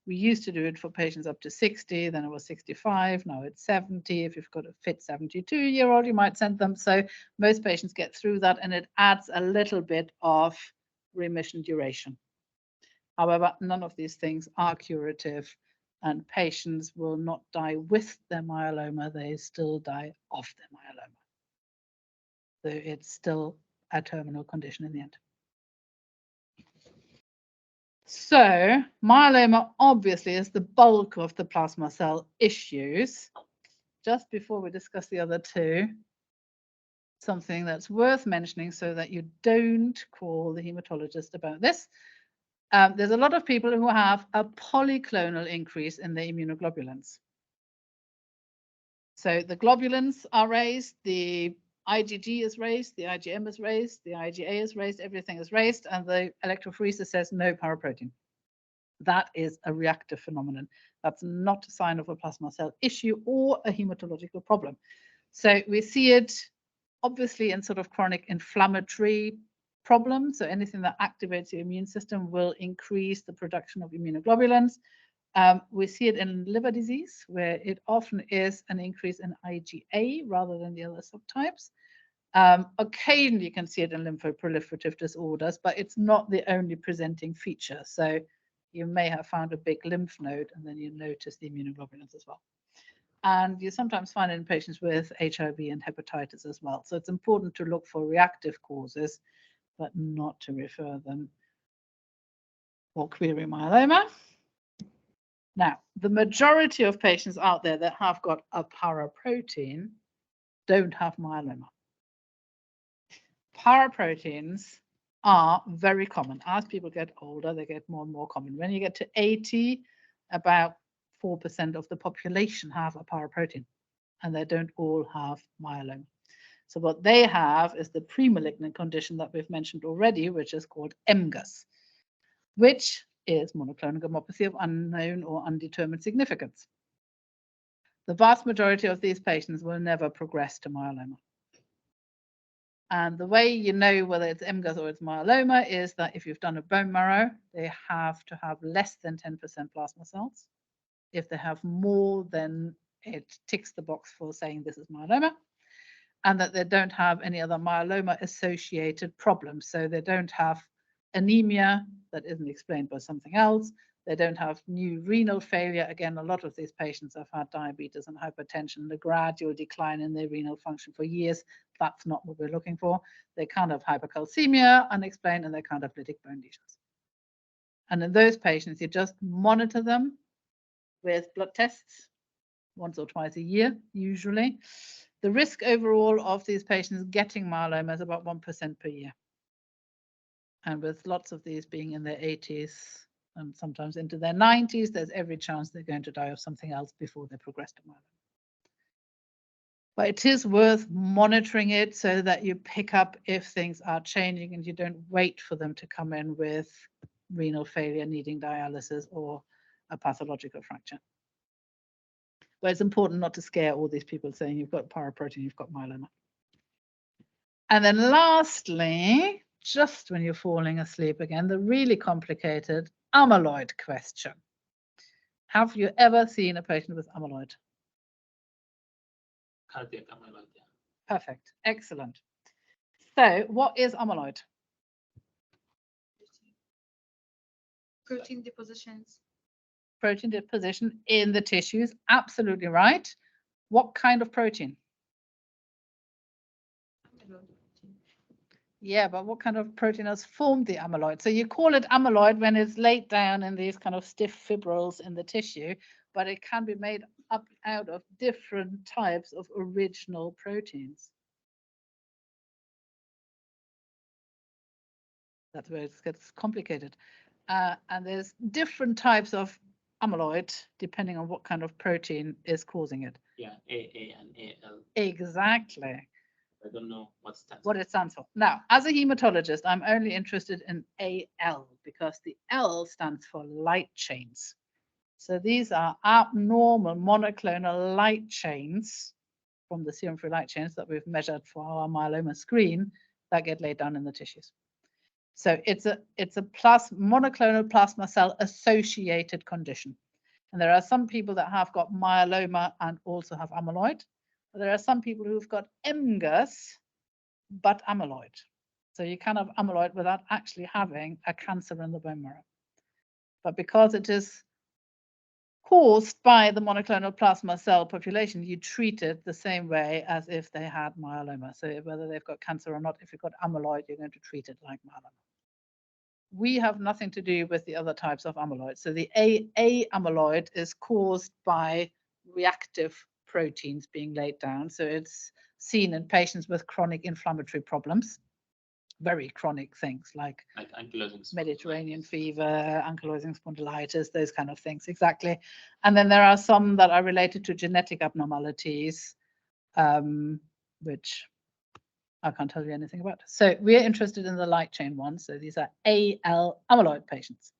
We used to do it for patients up to 60, then it was 65, now it's 70. If you've got a fit 72-year-old, you might send them. So most patients get through that, and it adds a little bit of remission duration. However, none of these things are curative, and patients will not die with their myeloma, they still die of their myeloma. So it's still a terminal condition in the end. So myeloma obviously is the bulk of the plasma cell issues. Just before we discuss the other two, something that's worth mentioning so that you don't call the hematologist about this. There's a lot of people who have a polyclonal increase in their immunoglobulins. So the globulins are raised, the IgG is raised, the IgM is raised, the IgA is raised, everything is raised, and the electrophoresis says no paraprotein. That is a reactive phenomenon. That's not a sign of a plasma cell issue or a hematological problem. So we see it obviously in sort of chronic inflammatory problems. So anything that activates your immune system will increase the production of immunoglobulins. We see it in liver disease, where it often is an increase in IgA rather than the other subtypes. Occasionally you can see it in lymphoproliferative disorders, but it's not the only presenting feature. So you may have found a big lymph node, and then you notice the immunoglobulins as well. And you sometimes find it in patients with HIV and hepatitis as well. So it's important to look for reactive causes, but not to refer them or query myeloma. Now, the majority of patients out there that have got a paraprotein don't have myeloma. Paraproteins are very common. As people get older, they get more and more common. When you get to 80, about 4% of the population have a paraprotein, and they don't all have myeloma. So what they have is the pre-malignant condition that we've mentioned already, which is called MGUS, which is monoclonal gammopathy of unknown or undetermined significance. The vast majority of these patients will never progress to myeloma. And the way you know whether it's MGUS or it's myeloma is that if you've done a bone marrow, they have to have less than 10% plasma cells. If they have more, then it ticks the box for saying this is myeloma, and that they don't have any other myeloma associated problems. So they don't have anemia that isn't explained by something else. They don't have new renal failure. Again, a lot of these patients have had diabetes and hypertension, the gradual decline in their renal function for years. That's not what we're looking for. They can't have hypercalcemia unexplained, and they can't have lytic bone lesions. And in those patients, you just monitor them with blood tests once or twice a year, usually. The risk overall of these patients getting myeloma is about 1% per year. And with lots of these being in their 80s and sometimes into their 90s, there's every chance they're going to die of something else before they progress to myeloma. But it is worth monitoring it so that you pick up if things are changing and you don't wait for them to come in with renal failure needing dialysis or a pathological fracture. But it's important not to scare all these people saying you've got paraprotein, you've got myeloma. And then lastly, just when you're falling asleep again, the really complicated amyloid question. Have you ever seen a patient with amyloid? Cardiac amyloid, yeah. Perfect, excellent. So what is amyloid? Protein depositions. Protein deposition in the tissues, absolutely right. What kind of protein? Yeah, but what kind of protein has formed the amyloid? So you call it amyloid when it's laid down in these kind of stiff fibrils in the tissue, but it can be made up out of different types of original proteins. That's where it gets complicated. And there's different types of amyloid depending on what kind of protein is causing it. Yeah, AA and AL. Exactly. I don't know what it stands for. Now, as a hematologist, I'm only interested in AL because the L stands for light chains. So these are abnormal monoclonal light chains from the serum free light chains that we've measured for our myeloma screen that get laid down in the tissues. So it's a monoclonal plasma cell associated condition. And there are some people that have got myeloma and also have amyloid. But there are some people who've got MGUS but amyloid. So you can have amyloid without actually having a cancer in the bone marrow. But because it is caused by the monoclonal plasma cell population, you treat it the same way as if they had myeloma. So whether they've got cancer or not, if you've got amyloid, you're going to treat it like myeloma. We have nothing to do with the other types of amyloid. So the AA amyloid is caused by reactive proteins being laid down. So it's seen in patients with chronic inflammatory problems, very chronic things like ankylosing Mediterranean fever, ankylosing spondylitis, those kind of things, exactly. And then there are some that are related to genetic abnormalities, which I can't tell you anything about. So we're interested in the light chain ones. So these are AL amyloid patients.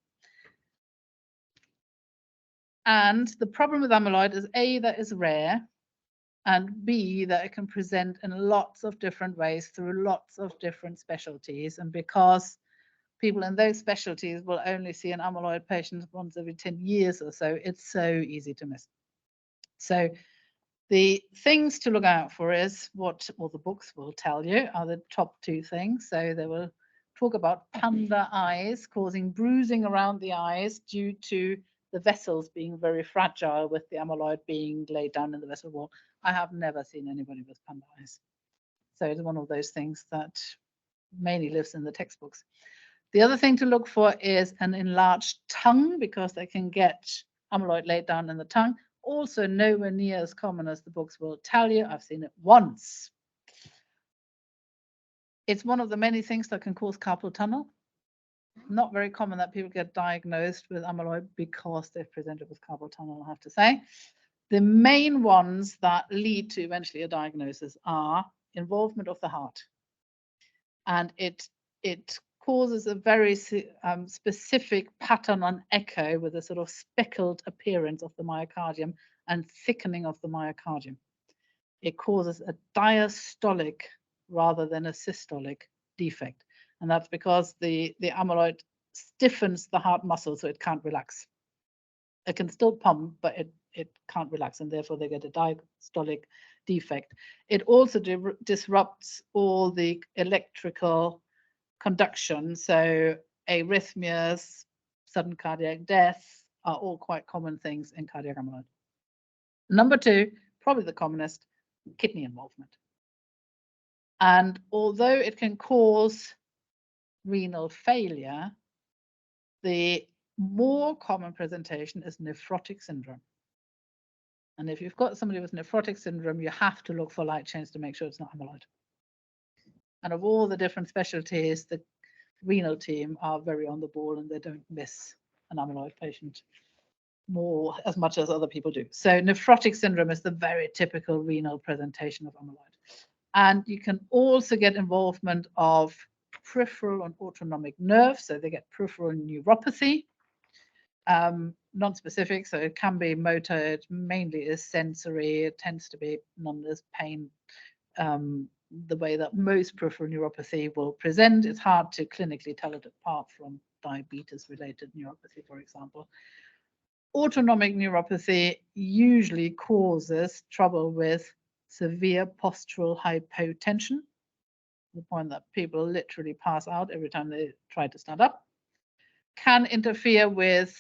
And the problem with amyloid is A, that is rare, and B, that it can present in lots of different ways through lots of different specialties. And because people in those specialties will only see an amyloid patient once every 10 years or so, it's so easy to miss. So the things to look out for is what all the books will tell you are the top two things. So they will talk about panda eyes causing bruising around the eyes due to the vessels being very fragile with the amyloid being laid down in the vessel wall. I have never seen anybody with panda eyes. So it's one of those things that mainly lives in the textbooks. The other thing to look for is an enlarged tongue, because they can get amyloid laid down in the tongue. Also nowhere near as common as the books will tell you. I've seen it once. It's one of the many things that can cause carpal tunnel. Not very common that people get diagnosed with amyloid because they've presented with carpal tunnel, I have to say. The main ones that lead to eventually a diagnosis are involvement of the heart. And it causes a very specific pattern on echo with a sort of speckled appearance of the myocardium and thickening of the myocardium. It causes a diastolic rather than a systolic defect. And that's because the amyloid stiffens the heart muscle so it can't relax. It can still pump, but it can't relax, and therefore they get a diastolic defect. It also disrupts all the electrical conduction, so arrhythmias, sudden cardiac death are all quite common things in cardiac amyloid. Number two, probably the commonest, kidney involvement. And although it can cause renal failure, the more common presentation is nephrotic syndrome. And if you've got somebody with nephrotic syndrome, you have to look for light chains to make sure it's not amyloid. And of all the different specialties, the renal team are very on the ball and they don't miss an amyloid patient as much as other people do. So nephrotic syndrome is the very typical renal presentation of amyloid. And you can also get involvement of peripheral and autonomic nerves, so they get peripheral neuropathy. Non-specific, so it can be motor, it mainly is sensory, it tends to be numbness, pain, the way that most peripheral neuropathy will present. It's hard to clinically tell it apart from diabetes-related neuropathy, for example. Autonomic neuropathy usually causes trouble with severe postural hypotension, to the point that people literally pass out every time they try to stand up. Can interfere with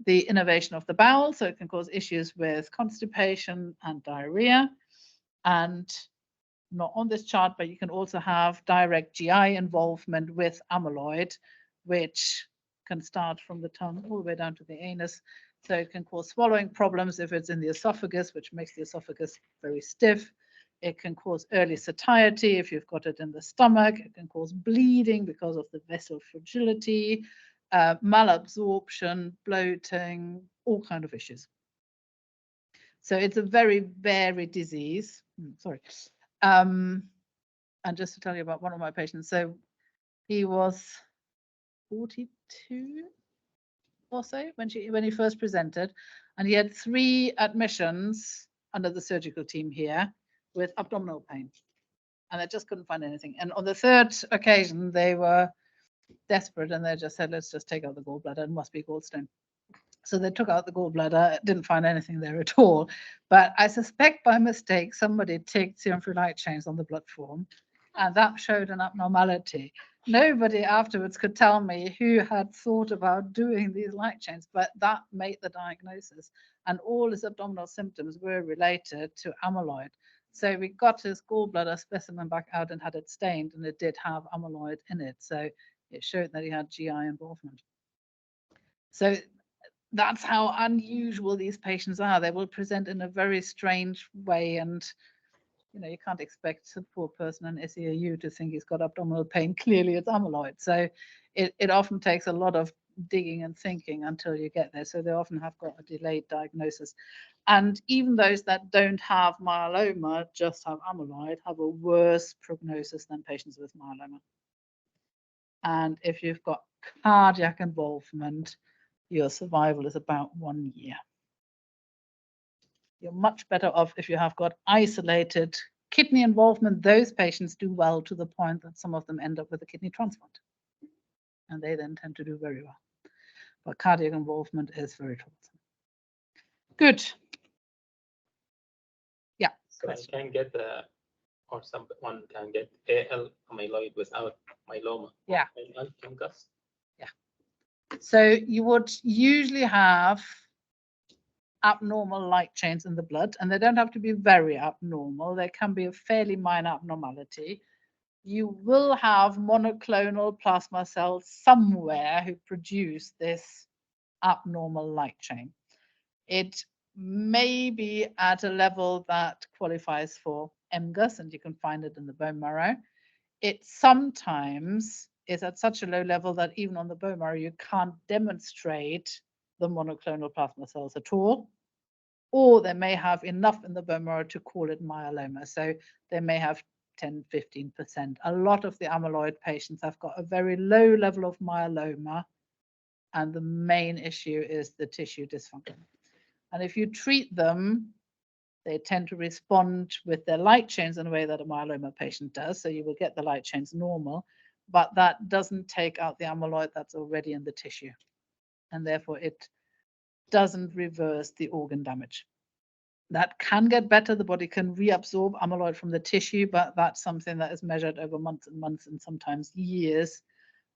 the innervation of the bowel, so it can cause issues with constipation and diarrhea. And not on this chart, but you can also have direct GI involvement with amyloid, which can start from the tongue all the way down to the anus. So it can cause swallowing problems if it's in the esophagus, which makes the esophagus very stiff. It can cause early satiety if you've got it in the stomach. It can cause bleeding because of the vessel fragility, malabsorption, bloating, all kinds of issues. So it's a very varied disease. Sorry. And just to tell you about one of my patients, so he was 42 or so when he first presented, and he had 3 admissions under the surgical team here with abdominal pain, and they just couldn't find anything. And on the 3rd occasion, they were desperate and they just said, let's just take out the gallbladder, it must be gallstone. So they took out the gallbladder, didn't find anything there at all. But I suspect by mistake, somebody ticked serum free light chains on the blood form, and that showed an abnormality. Nobody afterwards could tell me who had thought about doing these light chains, but that made the diagnosis. And all his abdominal symptoms were related to amyloid. So we got his gallbladder specimen back out and had it stained, and it did have amyloid in it. So it showed that he had GI involvement. So that's how unusual these patients are. They will present in a very strange way, and you can't expect a poor person in SEAU to think he's got abdominal pain. Clearly it's amyloid. So it often takes a lot of digging and thinking until you get there. So they often have got a delayed diagnosis. And even those that don't have myeloma, just have amyloid, have a worse prognosis than patients with myeloma. And if you've got cardiac involvement, your survival is about 1 year. You're much better off if you have got isolated kidney involvement. Those patients do well to the point that some of them end up with a kidney transplant. And they then tend to do very well. But cardiac involvement is very troublesome. Good. Yeah. So I can get the or someone can get AL amyloid without myeloma. Yeah. And MGUS. So you would usually have abnormal light chains in the blood, and they don't have to be very abnormal. They can be a fairly minor abnormality. You will have monoclonal plasma cells somewhere who produce this abnormal light chain. It may be at a level that qualifies for MGUS, and you can find it in the bone marrow. It sometimes is at such a low level that even on the bone marrow, you can't demonstrate the monoclonal plasma cells at all, or they may have enough in the bone marrow to call it myeloma. So they may have 10, 15%. A lot of the amyloid patients have got a very low level of myeloma, and the main issue is the tissue dysfunction. And if you treat them, they tend to respond with their light chains in a way that a myeloma patient does. So you will get the light chains normal, but that doesn't take out the amyloid that's already in the tissue. And therefore it doesn't reverse the organ damage. That can get better. The body can reabsorb amyloid from the tissue, but that's something that is measured over months and months and sometimes years.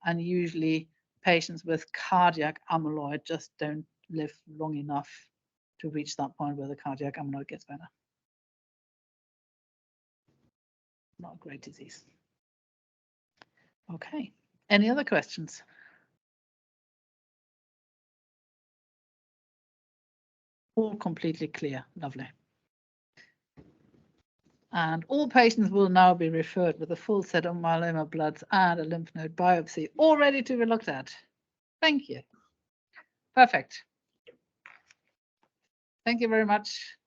And usually patients with cardiac amyloid just don't live long enough to reach that point where the cardiac amyloid gets better. Not a great disease. Okay, any other questions? All completely clear, lovely. And all patients will now be referred with a full set of myeloma bloods and a lymph node biopsy, all ready to be looked at. Thank you. Perfect. Thank you very much.